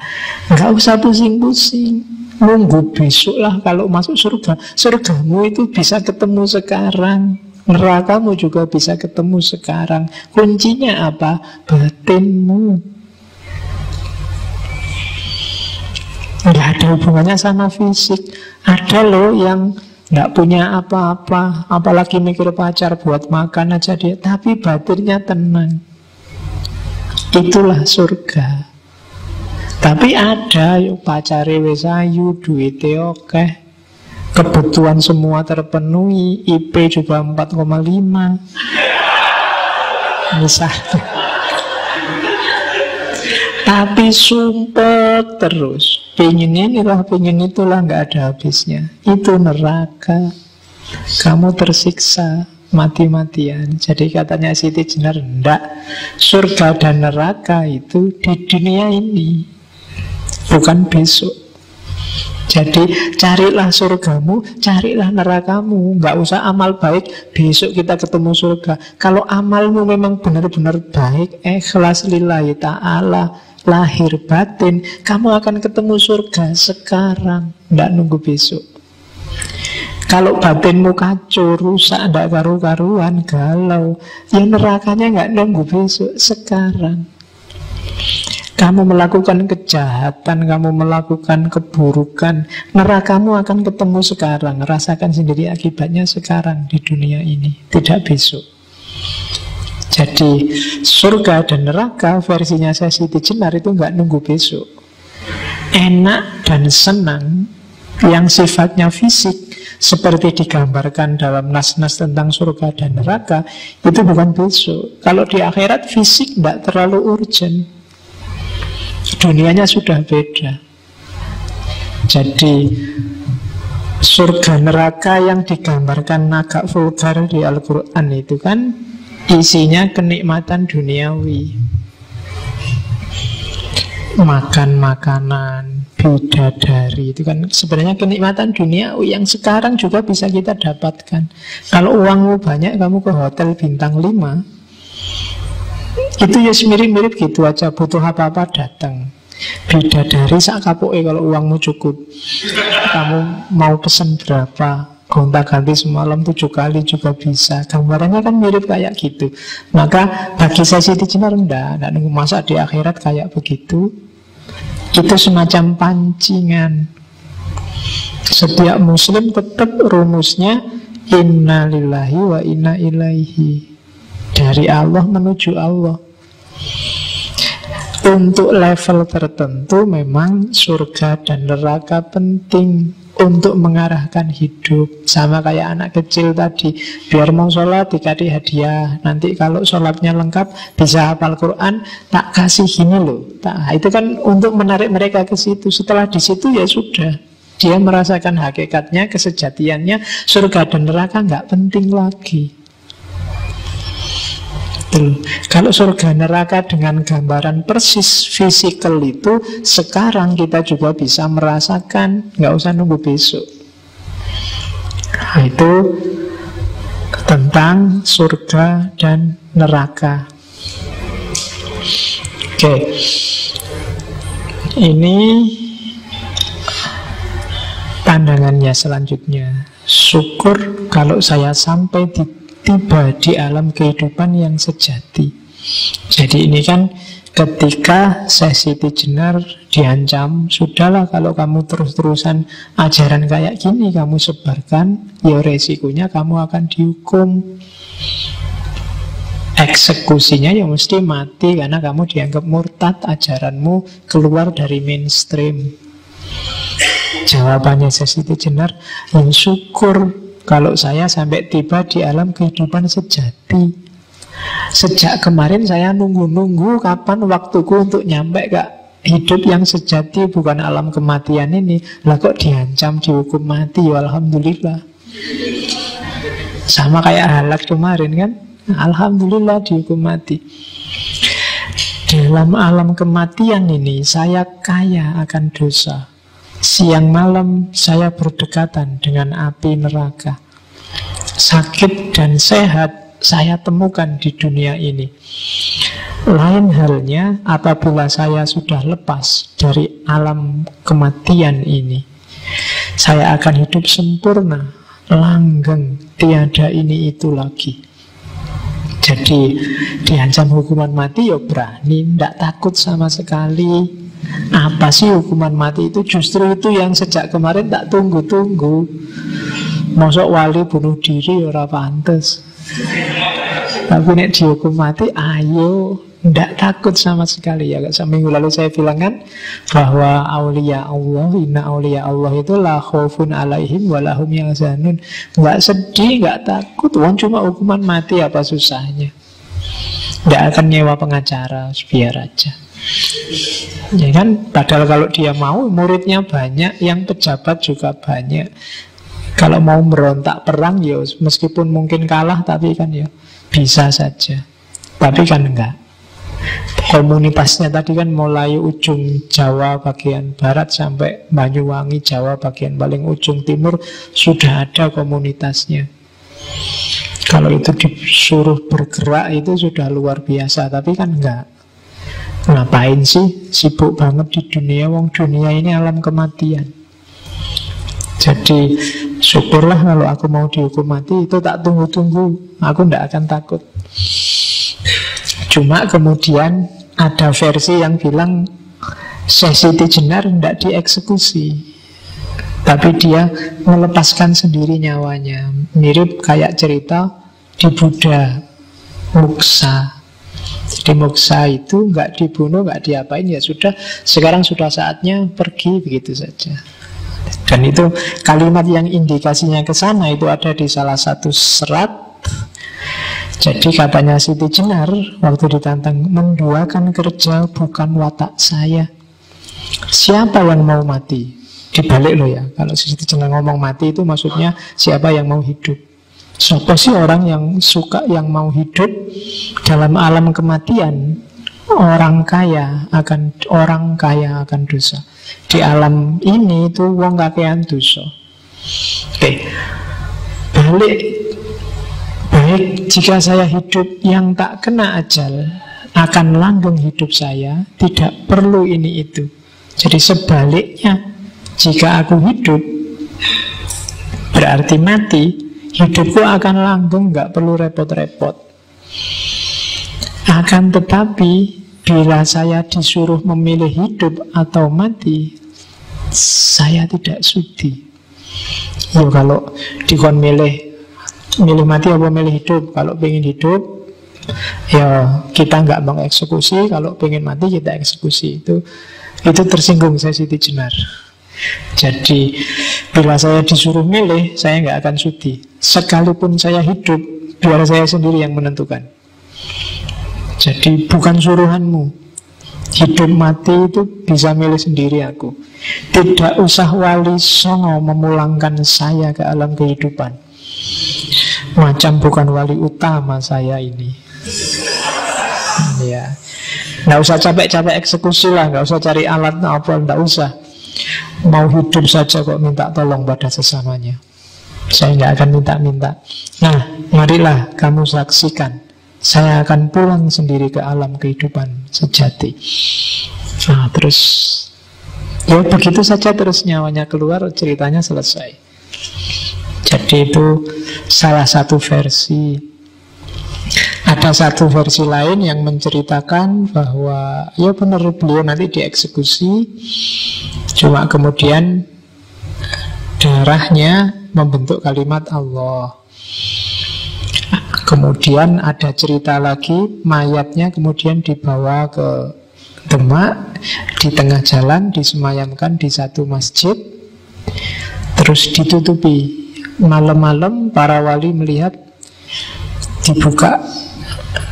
gak usah pusing-pusing, nunggu besok lah kalau masuk surga. Surgamu itu bisa ketemu sekarang, nerakamu juga bisa ketemu sekarang. Kuncinya apa? Batinmu. Nggak ada hubungannya sama fisik. Ada loh yang nggak punya apa-apa, apalagi mikir pacar buat makan aja dia, tapi batinnya tenang. Itulah surga. Tapi ada yuk pacare wis ayu, duite oke, kebutuhan semua terpenuhi, IP juga 4,5 misalnya. Tapi sumpah terus, pengen inilah, pengen itulah, nggak ada habisnya. Itu neraka. Kamu tersiksa mati-matian. Jadi katanya Siti Jenar, enggak, surga dan neraka itu di dunia ini, bukan besok. Jadi carilah surgamu, carilah nerakamu. Nggak usah amal baik, besok kita ketemu surga. Kalau amalmu memang benar-benar baik, ikhlas lillahi ta'ala, lahir batin, kamu akan ketemu surga sekarang, tidak nunggu besok. Kalau batinmu kacau, rusak, tidak karu-karuan, galau, ya nerakanya nggak nunggu besok, sekarang. Kamu melakukan kejahatan, kamu melakukan keburukan, nerakamu akan ketemu sekarang. Rasakan sendiri akibatnya sekarang di dunia ini, tidak besok. Jadi surga dan neraka versinya saya Siti Jenar itu nggak nunggu besok. Enak dan senang yang sifatnya fisik seperti digambarkan dalam nas-nas tentang surga dan neraka itu bukan besok. Kalau di akhirat fisik tidak terlalu urgent, dunianya sudah beda. Jadi surga neraka yang digambarkan agak vulgar di Al-Quran itu kan isinya kenikmatan duniawi, makan makanan, bidadari, itu kan sebenarnya kenikmatan duniawi yang sekarang juga bisa kita dapatkan. Kalau uangmu banyak, kamu ke hotel bintang 5, itu ya mirip-mirip gitu aja, butuh apa-apa datang. Bidadari sak kapoke kalau uangmu cukup. Kamu mau pesen berapa, gonta-ganti semalam 7 kali juga bisa. Gambarannya kan mirip kayak gitu. Maka bagi saya Siti Jenar enggak nunggu masa di akhirat kayak begitu. Itu semacam pancingan. Setiap muslim tetap rumusnya inna lillahi wa inna ilaihi, dari Allah menuju Allah. Untuk level tertentu memang surga dan neraka penting untuk mengarahkan hidup. Sama kayak anak kecil tadi, biar mau sholat dikasih hadiah. Nanti kalau sholatnya lengkap, bisa hafal Quran, tak kasih gini loh. Itu kan untuk menarik mereka ke situ. Setelah di situ ya sudah, dia merasakan hakikatnya, kesejatiannya. Surga dan neraka nggak penting lagi. Kalau surga neraka dengan gambaran persis fisikal itu, sekarang kita juga bisa merasakan, nggak usah nunggu besok. Nah, itu tentang surga dan neraka. Oke, ini pandangannya selanjutnya. Syukur kalau saya sampai tiba di alam kehidupan yang sejati. Jadi ini kan ketika saya Siti Jenar diancam, sudahlah kalau kamu terus-terusan ajaran kayak gini kamu sebarkan, ya resikonya kamu akan dihukum. Eksekusinya ya mesti mati karena kamu dianggap murtad, ajaranmu keluar dari mainstream. Jawabannya saya Siti Jenar, ya syukur kalau saya sampai tiba di alam kehidupan sejati. Sejak kemarin saya nunggu-nunggu kapan waktuku untuk nyampe ke hidup yang sejati, bukan alam kematian ini. Lah kok diancam, dihukum mati, ya alhamdulillah. Sama kayak Halak kemarin kan, alhamdulillah dihukum mati. Dalam alam kematian ini saya kaya akan dosa. Siang malam saya berdekatan dengan api neraka. Sakit dan sehat saya temukan di dunia ini. Lain halnya apabila saya sudah lepas dari alam kematian ini. Saya akan hidup sempurna, langgeng, tiada ini itu lagi. Jadi diancam hukuman mati ya berani, tidak takut sama sekali. Apa sih hukuman mati itu? Justru itu yang sejak kemarin tak tunggu-tunggu. Mosok wali bunuh diri ora pantes. Tapi nek dihukum mati, ayo, ndak takut sama sekali. Ya, seminggu lalu saya bilang kan bahwa aulia Allah, inna aulia Allah itu la khaufun alaihim wa lahum yahzanun. Nggak sedih, nggak takut. Wong cuma hukuman mati, apa susahnya? Nggak akan nyewa pengacara, biar aja. Ya kan, padahal kalau dia mau, muridnya banyak, yang pejabat juga banyak. Kalau mau merontak perang, ya meskipun mungkin kalah, tapi kan ya bisa saja. Tapi kan enggak. Komunitasnya tadi kan mulai ujung Jawa bagian barat sampai Banyuwangi, Jawa bagian paling ujung timur, sudah ada komunitasnya. Kalau itu disuruh bergerak itu sudah luar biasa, tapi kan enggak. Ngapain sih sibuk banget di dunia, wong dunia ini alam kematian. Jadi syukurlah kalau aku mau dihukum mati, itu tak tunggu-tunggu, aku tidak akan takut. Cuma kemudian ada versi yang bilang Syekh Siti Jenar tidak dieksekusi, tapi dia melepaskan sendiri nyawanya. Mirip kayak cerita di Buddha, muksa. Jadi muksa itu nggak dibunuh, nggak diapain, ya sudah, sekarang sudah saatnya pergi, begitu saja. Dan itu kalimat yang indikasinya ke sana itu ada di salah satu serat. Jadi katanya Siti Jenar waktu ditantang, menduakan kerja bukan watak saya. Siapa yang mau mati? Dibalik loh ya, kalau Siti Jenar ngomong mati itu maksudnya siapa yang mau hidup. Siapa sih orang yang suka, yang mau hidup dalam alam kematian? Orang kaya akan dosa. Di alam ini itu wong kakean dosa. Oke. Baik, jika saya hidup yang tak kena ajal, akan langgeng hidup saya, tidak perlu ini itu. Jadi sebaliknya, jika aku hidup berarti mati, hidupku akan langgeng, gak perlu repot-repot. Akan tetapi bila saya disuruh memilih hidup atau mati, saya tidak sudi. Ya kalau dikon milih mati apa milih hidup? Kalau pengen hidup, ya kita nggak mengeksekusi. Kalau pengen mati kita eksekusi. Itu tersinggung saya Siti Jenar. Jadi bila saya disuruh milih, saya nggak akan sudi. Sekalipun saya hidup, biar saya sendiri yang menentukan. Jadi bukan suruhanmu. Hidup mati itu bisa milih sendiri aku. Tidak usah wali songo memulangkan saya ke alam kehidupan. Macam bukan wali utama saya ini. Ya, nggak usah capek-capek eksekusi lah, nggak usah cari alat apa, nggak usah. Mau hidup saja kok minta tolong pada sesamanya. Saya nggak akan minta-minta. Nah, marilah kamu saksikan. Saya akan pulang sendiri ke alam kehidupan sejati. Nah, terus ya begitu saja, terus nyawanya keluar, ceritanya selesai. Jadi itu salah satu versi. Ada satu versi lain yang menceritakan bahwa ya benar beliau nanti dieksekusi, cuma kemudian darahnya membentuk kalimat Allah. Kemudian ada cerita lagi, mayatnya kemudian dibawa ke Demak, di tengah jalan disemayamkan di satu masjid, terus ditutupi. Malam-malam para wali melihat dibuka,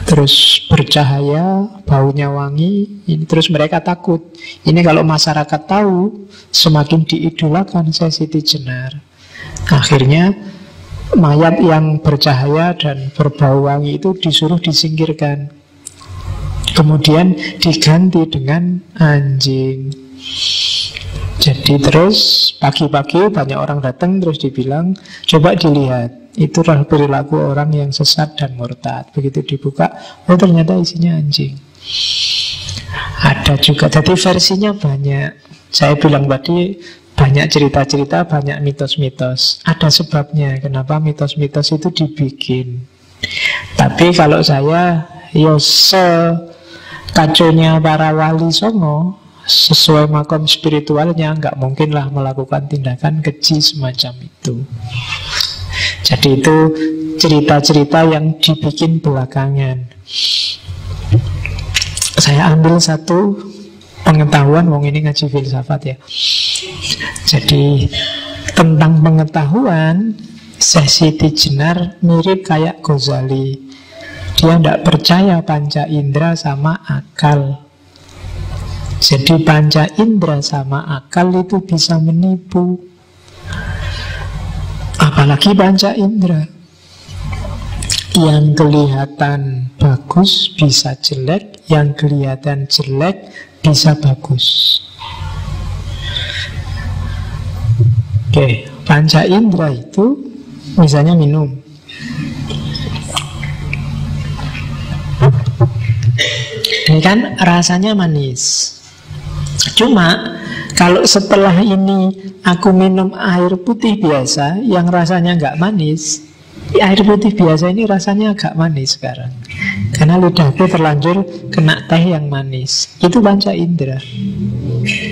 terus bercahaya, baunya wangi. Ini terus mereka takut. Ini kalau masyarakat tahu, semakin diidolakan Syekh Siti Jenar. Akhirnya mayat yang bercahaya dan berbau wangi itu disuruh disingkirkan. Kemudian diganti dengan anjing. Jadi terus pagi-pagi banyak orang datang, terus dibilang, coba dilihat, itulah perilaku orang yang sesat dan murtad. Begitu dibuka, oh ternyata isinya anjing. Ada juga, jadi versinya banyak. Saya bilang tadi banyak cerita-cerita, banyak mitos-mitos. Ada sebabnya kenapa mitos-mitos itu dibikin. Tapi kalau saya, yo kaconya para wali songo, sesuai makom spiritualnya, nggak mungkinlah melakukan tindakan keji semacam itu. Jadi itu cerita-cerita yang dibikin belakangan. Saya ambil satu pengetahuan, wong ini ngaji filsafat ya. Jadi tentang pengetahuan, Syekh Siti Jenar mirip kayak Ghazali. Dia tidak percaya panca indera sama akal. Jadi panca indera sama akal itu bisa menipu. Apalagi panca indera. Yang kelihatan bagus bisa jelek, yang kelihatan jelek bisa bagus. Oke, panca indera itu misalnya minum. Ini kan rasanya manis. Cuma kalau setelah ini aku minum air putih biasa yang rasanya nggak manis, air putih biasa ini rasanya agak manis sekarang, karena lidahku terlanjur kena teh yang manis. Itu panca indera.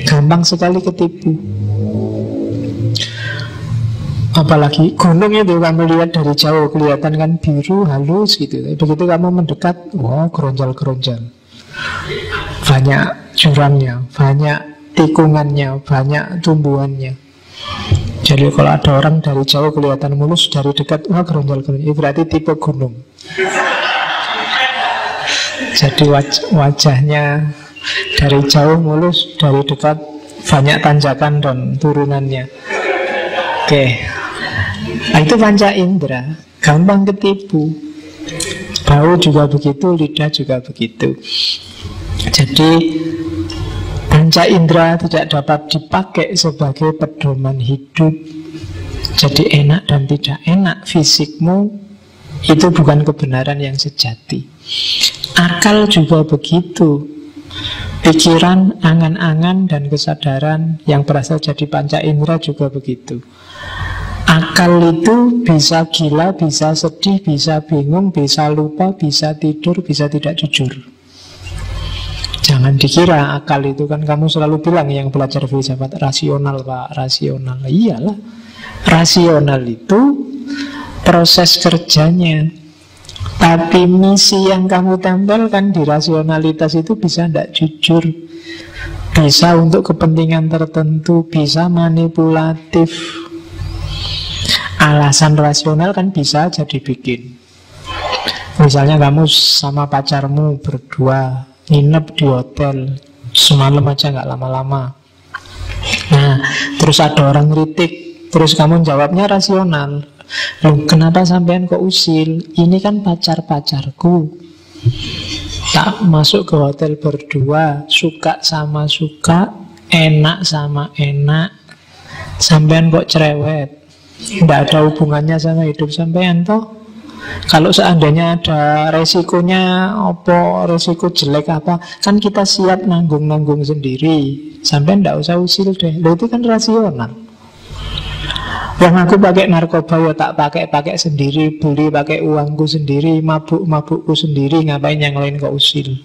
Gampang sekali ketipu. Apalagi gunung itu, kamu lihat dari jauh kelihatan kan biru halus gitu. Begitu kamu mendekat, wow, geronjal-geronjal. Banyak jurangnya, banyak tikungannya, banyak tumbuhannya. Jadi kalau ada orang dari jauh kelihatan mulus, dari dekat wah geronjal-geronjal, itu berarti tipe gunung. Jadi wajahnya dari jauh mulus, dari dekat banyak tanjakan dan turunannya. Oke. Nah, itu panca indera, gampang ketipu. Bau juga begitu, lidah juga begitu. Jadi panca indera tidak dapat dipakai sebagai pedoman hidup. Jadi enak dan tidak enak fisikmu itu bukan kebenaran yang sejati. Akal juga begitu. Pikiran, angan-angan, dan kesadaran yang berasal dari panca indera juga begitu. Akal itu bisa gila, bisa sedih, bisa bingung, bisa lupa, bisa tidur, bisa tidak jujur. Jangan dikira akal itu kan, kamu selalu bilang yang belajar filsafat rasional, Pak, rasional. Iyalah, rasional itu proses kerjanya. Tapi misi yang kamu tempelkan di rasionalitas itu bisa tidak jujur, bisa untuk kepentingan tertentu, bisa manipulatif. Alasan rasional kan bisa jadi bikin. Misalnya kamu sama pacarmu berdua nginep di hotel semalam aja, nggak lama-lama. Nah, terus ada orang kritik, terus kamu jawabnya rasional. Loh, kenapa sampean kok usil? Ini kan pacar-pacarku. Tak masuk ke hotel berdua, suka sama suka, enak sama enak. Sampean kok cerewet? Tidak ada hubungannya sama hidup sampean toh. Kalau seandainya ada resikonya, apa resiko jelek apa, kan kita siap nanggung-nanggung sendiri. Sampean tidak usah usil deh. Loh, itu kan rasional. Wong aku pakai narkoba ya tak pakai sendiri, beli pakai uangku sendiri, mabukku sendiri, ngapain yang lain kok usil?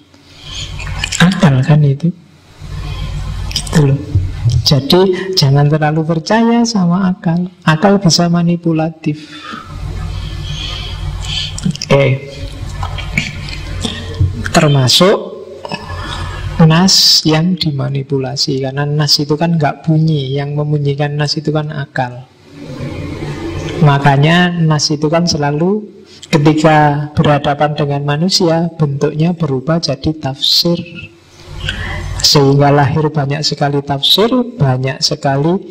Akal kan itu. Gitu loh. Jadi jangan terlalu percaya sama akal. Akal bisa manipulatif. Oke. Termasuk nas yang dimanipulasi. Karena nas itu kan nggak bunyi. Yang membunyikan nas itu kan akal. Makanya nas itu kan selalu ketika berhadapan dengan manusia bentuknya berubah jadi tafsir. Sehingga lahir banyak sekali tafsir, banyak sekali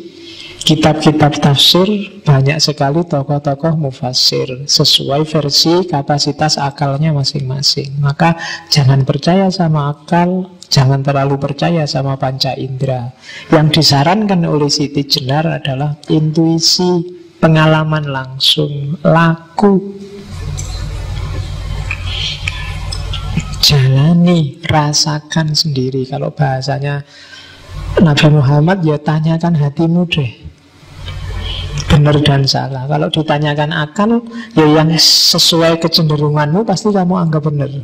kitab-kitab tafsir, banyak sekali tokoh-tokoh mufassir sesuai versi kapasitas akalnya masing-masing. Maka jangan percaya sama akal, jangan terlalu percaya sama panca indera. Yang disarankan oleh Siti Jenar adalah intuisi, pengalaman langsung, laku. Jalani, rasakan sendiri. Kalau bahasanya Nabi Muhammad, ya tanyakan hatimu deh, benar dan salah. Kalau ditanyakan akal, ya yang sesuai kecenderunganmu pasti kamu anggap benar.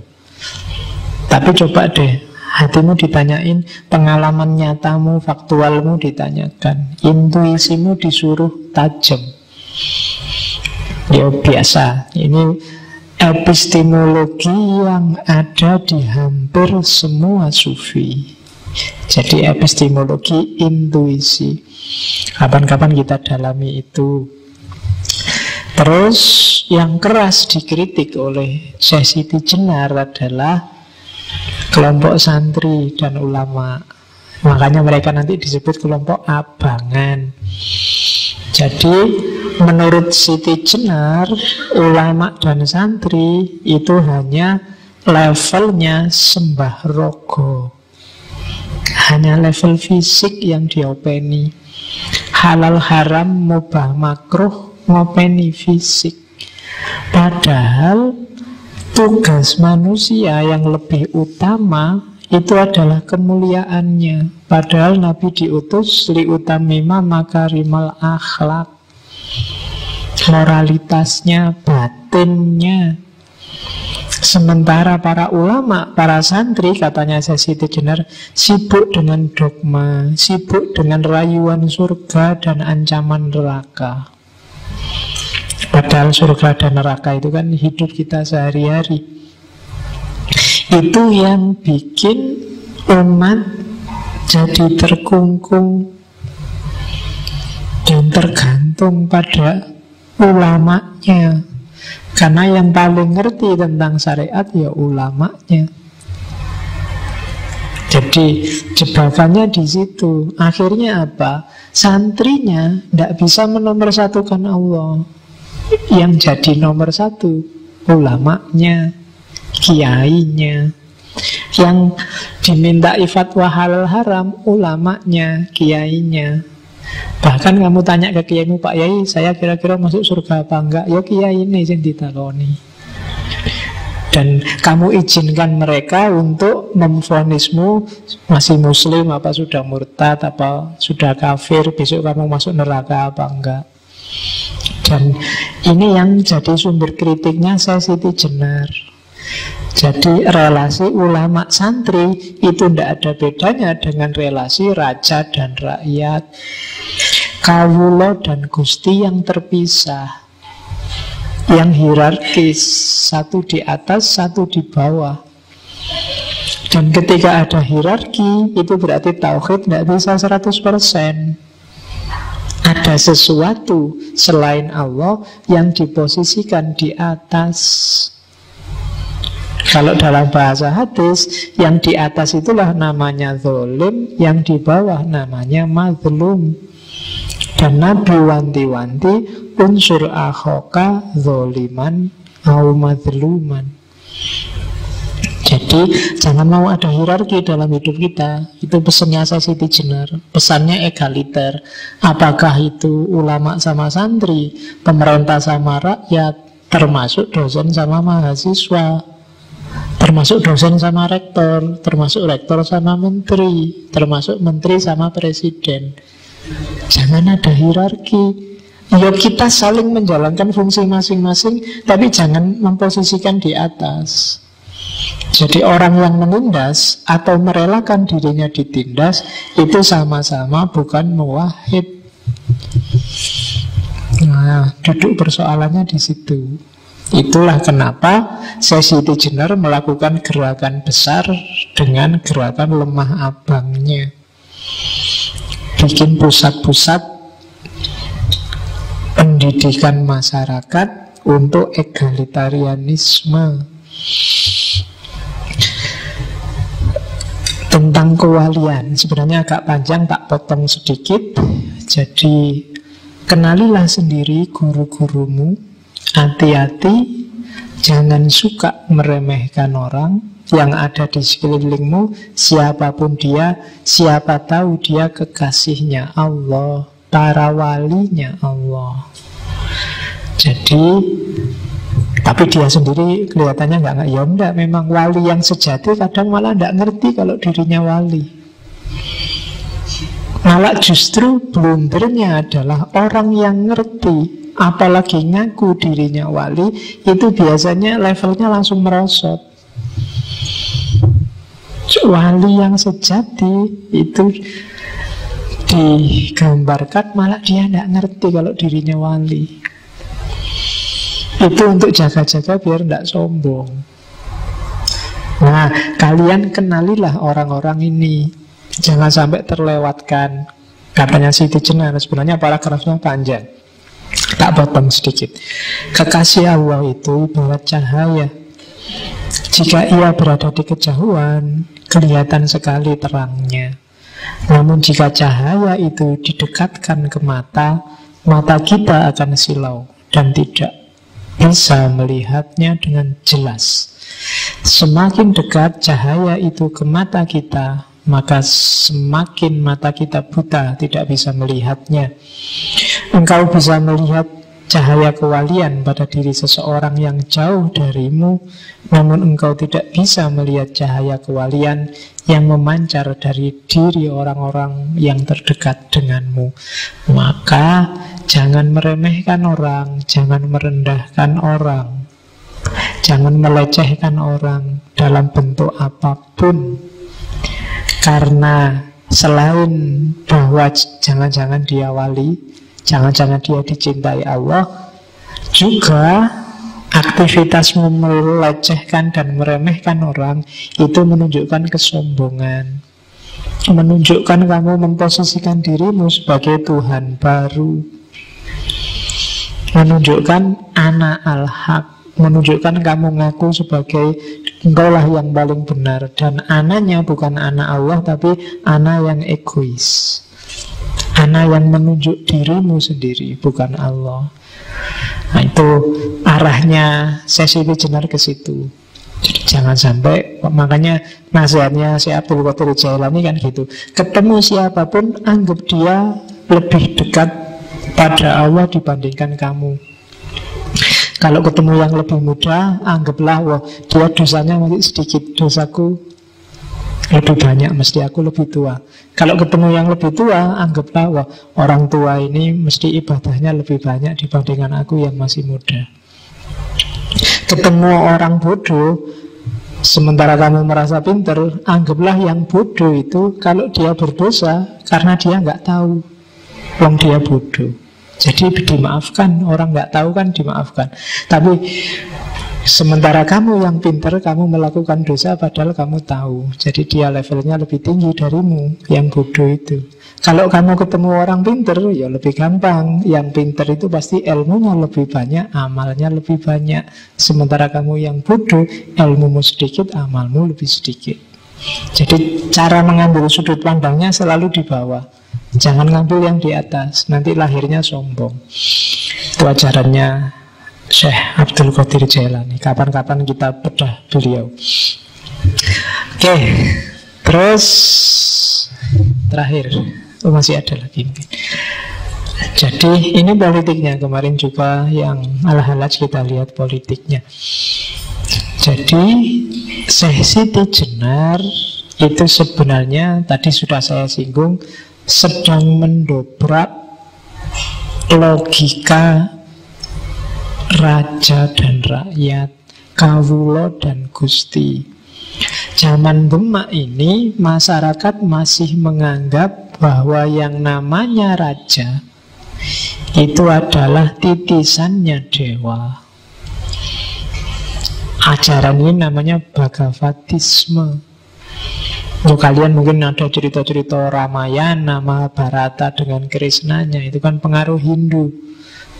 Tapi coba deh, hatimu ditanyain, pengalaman nyatamu, faktualmu ditanyakan, intuisimu disuruh tajam. Ya biasa, ini epistemologi yang ada di hampir semua sufi. Jadi epistemologi intuisi. Kapan-kapan kita dalami itu. Terus yang keras dikritik oleh Syekh Siti Jenar adalah kelompok santri dan ulama. Makanya mereka nanti disebut kelompok abangan. Jadi menurut Siti Jenar, ulama dan santri itu hanya levelnya sembah rogo, hanya level fisik yang diopeni. Halal haram, mubah makruh, ngopeni fisik. Padahal tugas manusia yang lebih utama itu adalah kemuliaannya. Padahal Nabi diutus liutamima makarimal akhlak. moralitasnya, batinnya. Sementara para ulama, para santri, katanya Siti Jenar, sibuk dengan dogma, sibuk dengan rayuan surga dan ancaman neraka. Padahal surga dan neraka itu kan hidup kita sehari-hari. Itu yang bikin umat jadi terkungkung dan tergantung pada ulamanya. Karena yang paling ngerti tentang syariat ya ulamanya. Jadi jebakannya di situ. Akhirnya apa? Santrinya tidak bisa menomorsatukan Allah. Yang jadi nomor satu ulamanya, kiainya. Yang diminta fatwa halal haram ulamanya, kiainya. Bahkan kamu tanya ke kiaimu, Pak Yai, saya kira-kira masuk surga apa enggak? Ya kiai ini yang ditakoni. Dan kamu izinkan mereka untuk memvonismu masih muslim, apa sudah murtad, apa sudah kafir, besok kamu masuk neraka apa enggak. Dan ini yang jadi sumber kritiknya Siti Jenar. Jadi relasi ulama santri itu tidak ada bedanya dengan relasi raja dan rakyat, kawula dan gusti yang terpisah, yang hierarkis, satu di atas, satu di bawah. Dan ketika ada hierarki, itu berarti tauhid tidak bisa 100%. Ada sesuatu selain Allah yang diposisikan di atas. Kalau dalam bahasa hadis, yang di atas itulah namanya zalim, yang di bawah namanya mazlum. Dan Nabi wanti-wanti, unsur akhoka zaliman au mazluman. Jadi jangan mau ada hierarki dalam hidup kita. Itu pesannya Siti Jenar. Pesannya egaliter. Apakah itu ulama sama santri, pemerintah sama rakyat, termasuk dosen sama mahasiswa, termasuk dosen sama rektor, termasuk rektor sama menteri, termasuk menteri sama presiden. Jangan ada hierarki. Ya kita saling menjalankan fungsi masing-masing, tapi jangan memposisikan di atas. Jadi orang yang menindas atau merelakan dirinya ditindas, itu sama-sama bukan muwahhid. Nah, duduk persoalannya di situ. Itulah kenapa Siti Jenar melakukan gerakan besar dengan gerakan lemah abangnya. Bikin pusat-pusat pendidikan masyarakat untuk egalitarianisme. Tentang kewalian, sebenarnya agak panjang, tak potong sedikit. Jadi kenalilah sendiri guru-gurumu. Hati-hati, jangan suka meremehkan orang yang ada di sekelilingmu, siapapun dia. Siapa tahu dia kekasihnya Allah, para walinya Allah. Jadi, tapi dia sendiri kelihatannya nggak ya enggak, memang wali yang sejati kadang malah nggak ngerti kalau dirinya wali. Malah justru blundernya adalah orang yang ngerti, apalagi ngaku dirinya wali, itu biasanya levelnya langsung merosot. Wali yang sejati itu digambarkan malah dia tidak ngerti kalau dirinya wali. Itu untuk jaga-jaga biar tidak sombong. Nah, kalian kenalilah orang-orang ini, jangan sampai terlewatkan. Katanya Siti Jenar, sebenarnya paragrafnya panjang, tak potong sedikit. Kekasih Allah itu ibarat cahaya. Jika ia berada di kejauhan, kelihatan sekali terangnya. Namun jika cahaya itu didekatkan ke mata, mata kita akan silau dan tidak bisa melihatnya dengan jelas. Semakin dekat cahaya itu ke mata kita, maka semakin mata kita buta, tidak bisa melihatnya. Engkau bisa melihat cahaya kewalian pada diri seseorang yang jauh darimu, namun engkau tidak bisa melihat cahaya kewalian yang memancar dari diri orang-orang yang terdekat denganmu. Maka jangan meremehkan orang, jangan merendahkan orang, jangan melecehkan orang dalam bentuk apapun. Karena selain bahwa jangan-jangan dia wali, jangan-jangan dia dicintai Allah, juga aktivitasmu melecehkan dan meremehkan orang itu menunjukkan kesombongan, menunjukkan kamu memposisikan dirimu sebagai Tuhan baru, menunjukkan anak al-haq, menunjukkan kamu ngaku sebagai engkaulah yang paling benar. Dan anaknya bukan anak Allah, tapi anak yang egois, anak yang menunjuk dirimu sendiri, bukan Allah. Nah, itu arahnya sesi Jenar ke situ. Jadi jangan sampai, makanya nasihatnya si Abdul Qadir Jailani kan gitu, ketemu siapapun anggap dia lebih dekat pada Allah dibandingkan kamu. Kalau ketemu yang lebih muda, anggaplah wah dia dosanya masih sedikit, dosaku lebih banyak, mesti aku lebih tua. Kalau ketemu yang lebih tua, anggaplah wah orang tua ini mesti ibadahnya lebih banyak dibandingkan aku yang masih muda. Ketemu orang bodoh, sementara kamu merasa pintar, anggaplah yang bodoh itu kalau dia berdosa karena dia nggak tahu, wong dia bodoh. Jadi dimaafkan, orang nggak tahu kan dimaafkan. Tapi sementara kamu yang pintar, kamu melakukan dosa padahal kamu tahu. Jadi dia levelnya lebih tinggi darimu, yang bodoh itu. Kalau kamu ketemu orang pintar, ya lebih gampang. Yang pintar itu pasti ilmunya lebih banyak, amalnya lebih banyak. Sementara kamu yang bodoh, ilmumu sedikit, amalmu lebih sedikit. Jadi cara mengambil sudut pandangnya selalu di bawah, jangan ngambil yang di atas, nanti lahirnya sombong. Itu ajarannya Syekh Abdul Qadir Jailani. Kapan-kapan kita bedah beliau. Oke, terus terakhir, masih ada lagi. Jadi ini politiknya. Kemarin juga yang Al-Halaj kita lihat politiknya. Jadi Syekh Siti Jenar itu sebenarnya tadi sudah saya singgung, sedang mendobrak logika raja dan rakyat, kawulo dan gusti. Zaman Demak ini masyarakat masih menganggap bahwa yang namanya raja itu adalah titisannya dewa. Ajaran ini namanya Bhagavatisme. Kalian mungkin ada cerita-cerita Ramayana, Mahabharata dengan Krishnanya, itu kan pengaruh Hindu,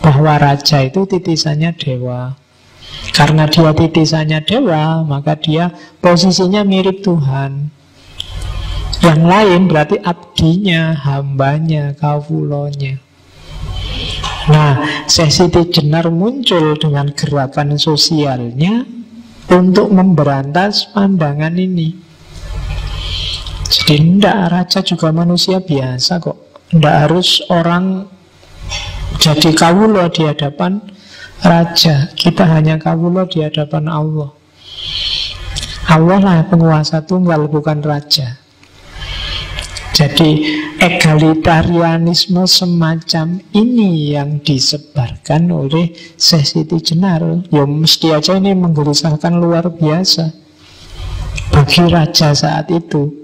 bahwa raja itu titisannya dewa. Karena dia titisannya dewa, maka dia posisinya mirip Tuhan. Yang lain berarti abdinya, hambanya, kawulonya. Nah, Syekh Siti Jenar muncul dengan gerakan sosialnya untuk memberantas pandangan ini. Jadi tidak, raja juga manusia biasa kok. Tidak harus orang jadi kawulo di hadapan raja. Kita hanya kawulo di hadapan Allah. Allah lah penguasa tunggal, bukan raja. Jadi egalitarianisme semacam ini yang disebarkan oleh Syekh Siti Jenar, ya mesti aja ini menggelisahkan luar biasa bagi raja saat itu.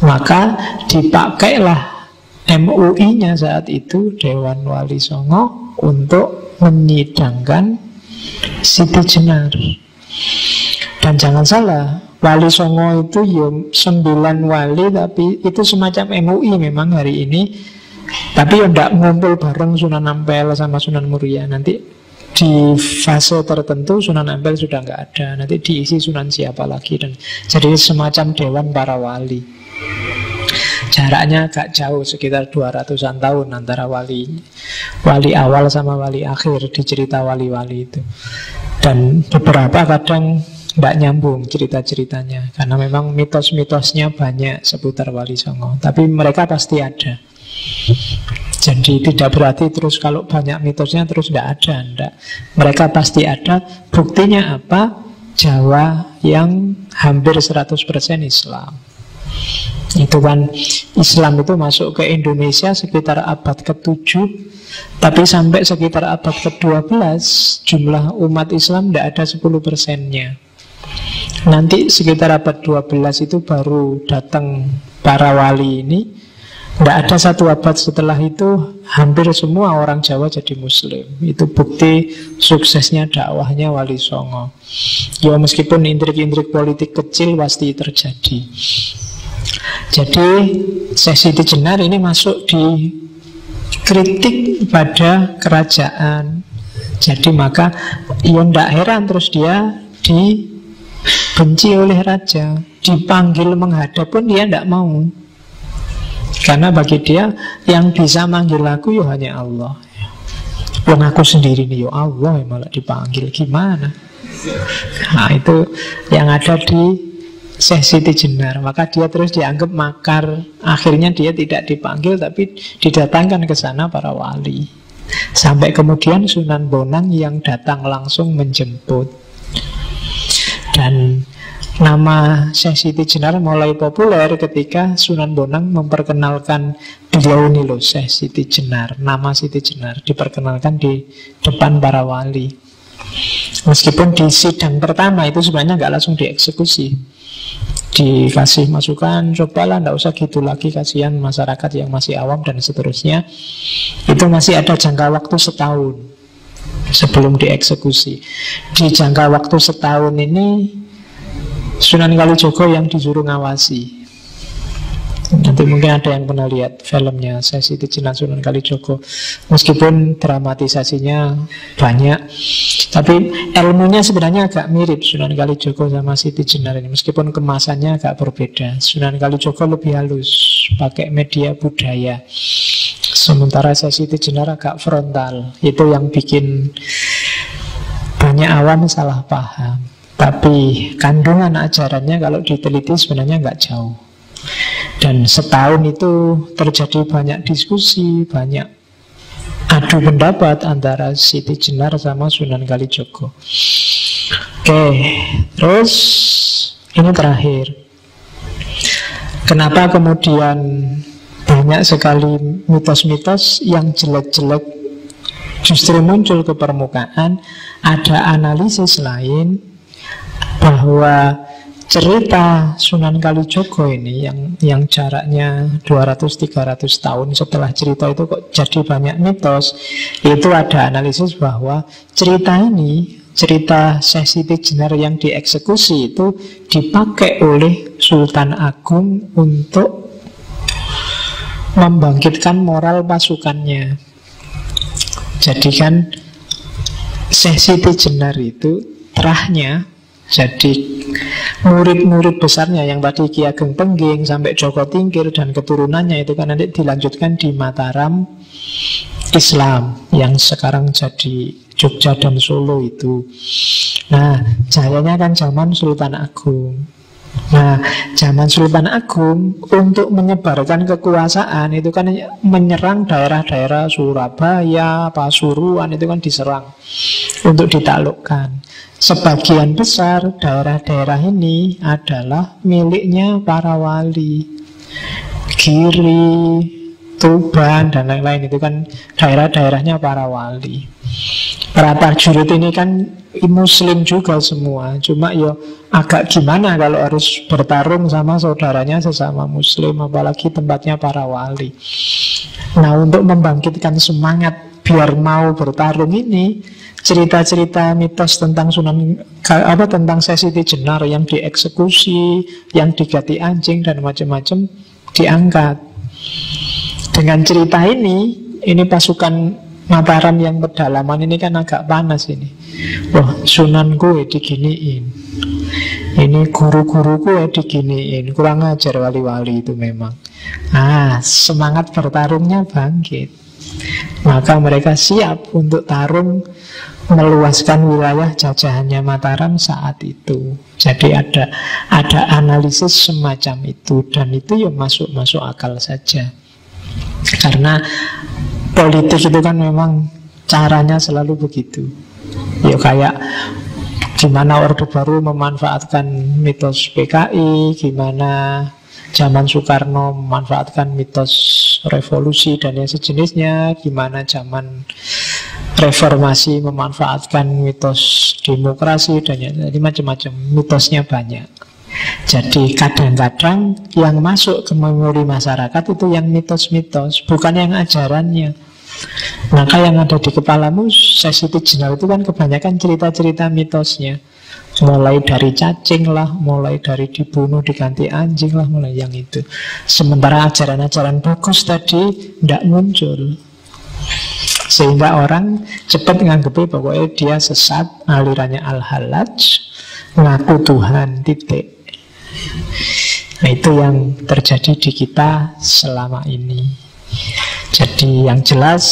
Maka dipakailah MUI-nya saat itu, Dewan Wali Songo, untuk menyidangkan Siti Jenar. Dan jangan salah, Wali Songo itu ya 9 wali, tapi itu semacam MUI memang hari ini. Tapi ya tidak ngumpul bareng Sunan Ampel sama Sunan Muria. Nanti di fase tertentu Sunan Ampel sudah nggak ada, nanti diisi Sunan siapa lagi. Dan jadi semacam dewan para wali. Jaraknya agak jauh, sekitar 200-an tahun antara wali awal sama wali akhir di cerita wali-wali itu. Dan beberapa kadang tidak nyambung cerita-ceritanya, karena memang mitos-mitosnya banyak seputar Wali Songo. Tapi mereka pasti ada. Jadi tidak berarti terus kalau banyak mitosnya terus tidak ada, enggak. Mereka pasti ada. Buktinya apa? Jawa yang hampir 100% Islam. Itu kan Islam itu masuk ke Indonesia sekitar abad ke-7, tapi sampai sekitar abad ke-12 jumlah umat Islam tidak ada 10%-nya. Nanti sekitar abad 12 itu baru datang para wali ini. Tidak ada satu abad setelah itu hampir semua orang Jawa jadi Muslim. Itu bukti suksesnya dakwahnya Wali Songo. Ya meskipun intrik-intrik politik kecil pasti terjadi. Jadi Syekh Siti Jenar ini masuk di kritik pada kerajaan. Jadi maka ya tidak heran terus dia dibenci oleh raja. Dipanggil menghadap pun dia tidak mau. Karena bagi dia yang bisa manggil aku ya hanya Allah. Yang aku sendiri nih ya Allah yang malah dipanggil, gimana? Nah itu yang ada di Syekh Siti Jenar. Maka dia terus dianggap makar. Akhirnya dia tidak dipanggil tapi didatangkan ke sana para wali. Sampai kemudian Sunan Bonang yang datang langsung menjemput. Dan nama Syekh Siti Jenar mulai populer ketika Sunan Bonang memperkenalkan beliau ini loh, Syekh Siti Jenar. Nama Siti Jenar diperkenalkan di depan para wali. Meskipun di sidang pertama itu sebenarnya nggak langsung dieksekusi, dikasih masukan, cobalah nggak usah gitu lagi, kasihan masyarakat yang masih awam dan seterusnya. Itu masih ada jangka waktu setahun sebelum dieksekusi. Di jangka waktu setahun ini Sunan Kalijogo yang disuruh ngawasi. Nanti mungkin ada yang pernah lihat filmnya Syekh Siti Jenar Sunan Kalijogo. Meskipun dramatisasinya banyak, tapi ilmunya sebenarnya agak mirip Sunan Kalijogo sama Siti Jenar ini. Meskipun kemasannya agak berbeda. Sunan Kalijogo lebih halus, pakai media budaya. Sementara Syekh Siti Jenar agak frontal. Itu yang bikin banyak awam salah paham. Tapi kandungan ajarannya kalau diteliti sebenarnya nggak jauh. Dan setahun itu terjadi banyak diskusi, banyak adu pendapat antara Siti Jenar sama Sunan Kalijogo. Oke, terus ini terakhir. Kenapa kemudian banyak sekali mitos-mitos yang jelek-jelek justru muncul ke permukaan? Ada analisis lain bahwa cerita Sunan Kalijogo ini yang jaraknya 200-300 tahun setelah cerita itu kok jadi banyak mitos. Itu ada analisis bahwa cerita ini, cerita Syekh Siti Jenar yang dieksekusi itu dipakai oleh Sultan Agung untuk membangkitkan moral pasukannya. Jadi kan Syekh Siti Jenar itu terahnya, jadi murid-murid besarnya yang tadi Ki Ageng Pengging sampai Joko Tingkir dan keturunannya itu kan nanti dilanjutkan di Mataram Islam yang sekarang jadi Jogja dan Solo itu. Nah, jayanya kan zaman Sultan Agung. Nah, zaman Sultan Agung untuk menyebarkan kekuasaan itu kan menyerang daerah-daerah Surabaya, Pasuruan itu kan diserang untuk ditaklukkan. Sebagian besar daerah-daerah ini adalah miliknya para wali. Giri, Tuban, dan lain-lain itu kan daerah-daerahnya para wali. Para prajurit ini kan Muslim juga semua. Cuma ya agak gimana kalau harus bertarung sama saudaranya sesama Muslim, apalagi tempatnya para wali. Nah, untuk membangkitkan semangat biar mau bertarung ini, cerita-cerita mitos tentang tentang Syekh Siti Jenar yang dieksekusi, yang diganti anjing dan macam-macam diangkat. Dengan cerita ini pasukan Mataram yang pedalaman ini kan agak panas ini. Wah, Sunan gue diginiin, ini guru-guru gue diginiin. Kurang ajar wali-wali itu memang. Semangat bertarungnya bangkit. Maka mereka siap untuk tarung meluaskan wilayah jajahannya Mataram saat itu. Jadi ada analisis semacam itu. Dan itu ya masuk akal saja. Karena politik itu kan memang caranya selalu begitu. Ya kayak gimana Orde Baru memanfaatkan mitos PKI, gimana zaman Soekarno memanfaatkan mitos revolusi dan yang sejenisnya, gimana zaman reformasi memanfaatkan mitos demokrasi dan jadi macam-macam, mitosnya banyak. Jadi kadang-kadang yang masuk ke memori masyarakat itu yang mitos-mitos, bukan yang ajarannya. Maka yang ada di kepalamu Siti Jenar itu kan kebanyakan cerita-cerita mitosnya. Mulai dari cacing lah, mulai dari dibunuh diganti anjing lah, mulai yang itu. Sementara ajaran-ajaran bagus tadi tidak muncul, sehingga orang cepat menganggap bahwa dia sesat, alirannya Al-Hallaj, ngaku Tuhan, titik. Nah itu yang terjadi di kita selama ini. Jadi yang jelas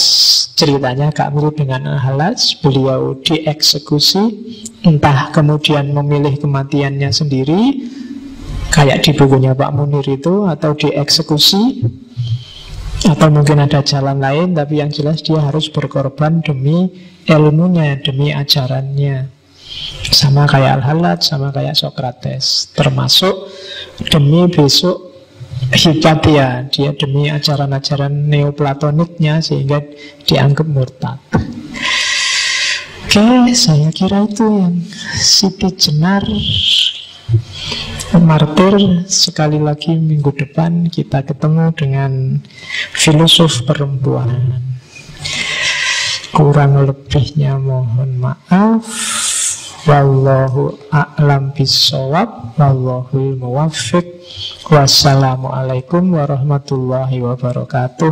ceritanya agak mirip dengan Al-Hallaj. Beliau dieksekusi, entah kemudian memilih kematiannya sendiri kayak di bukunya Pak Munir itu, atau dieksekusi, atau mungkin ada jalan lain. Tapi yang jelas dia harus berkorban demi ilmunya, demi ajarannya. Sama kayak Al-Hallaj, sama kayak Socrates. Termasuk demi besok Hipatia, dia demi ajaran-ajaran neoplatoniknya sehingga dianggap murtad. Oke, saya kira itu yang Siti Jenar martir. Sekali lagi minggu depan kita ketemu dengan filosof perempuan. Kurang lebihnya mohon maaf. Wallahu a'lam bishawab, wallahul muwaffiq. Wassalamualaikum warahmatullahi wabarakatuh.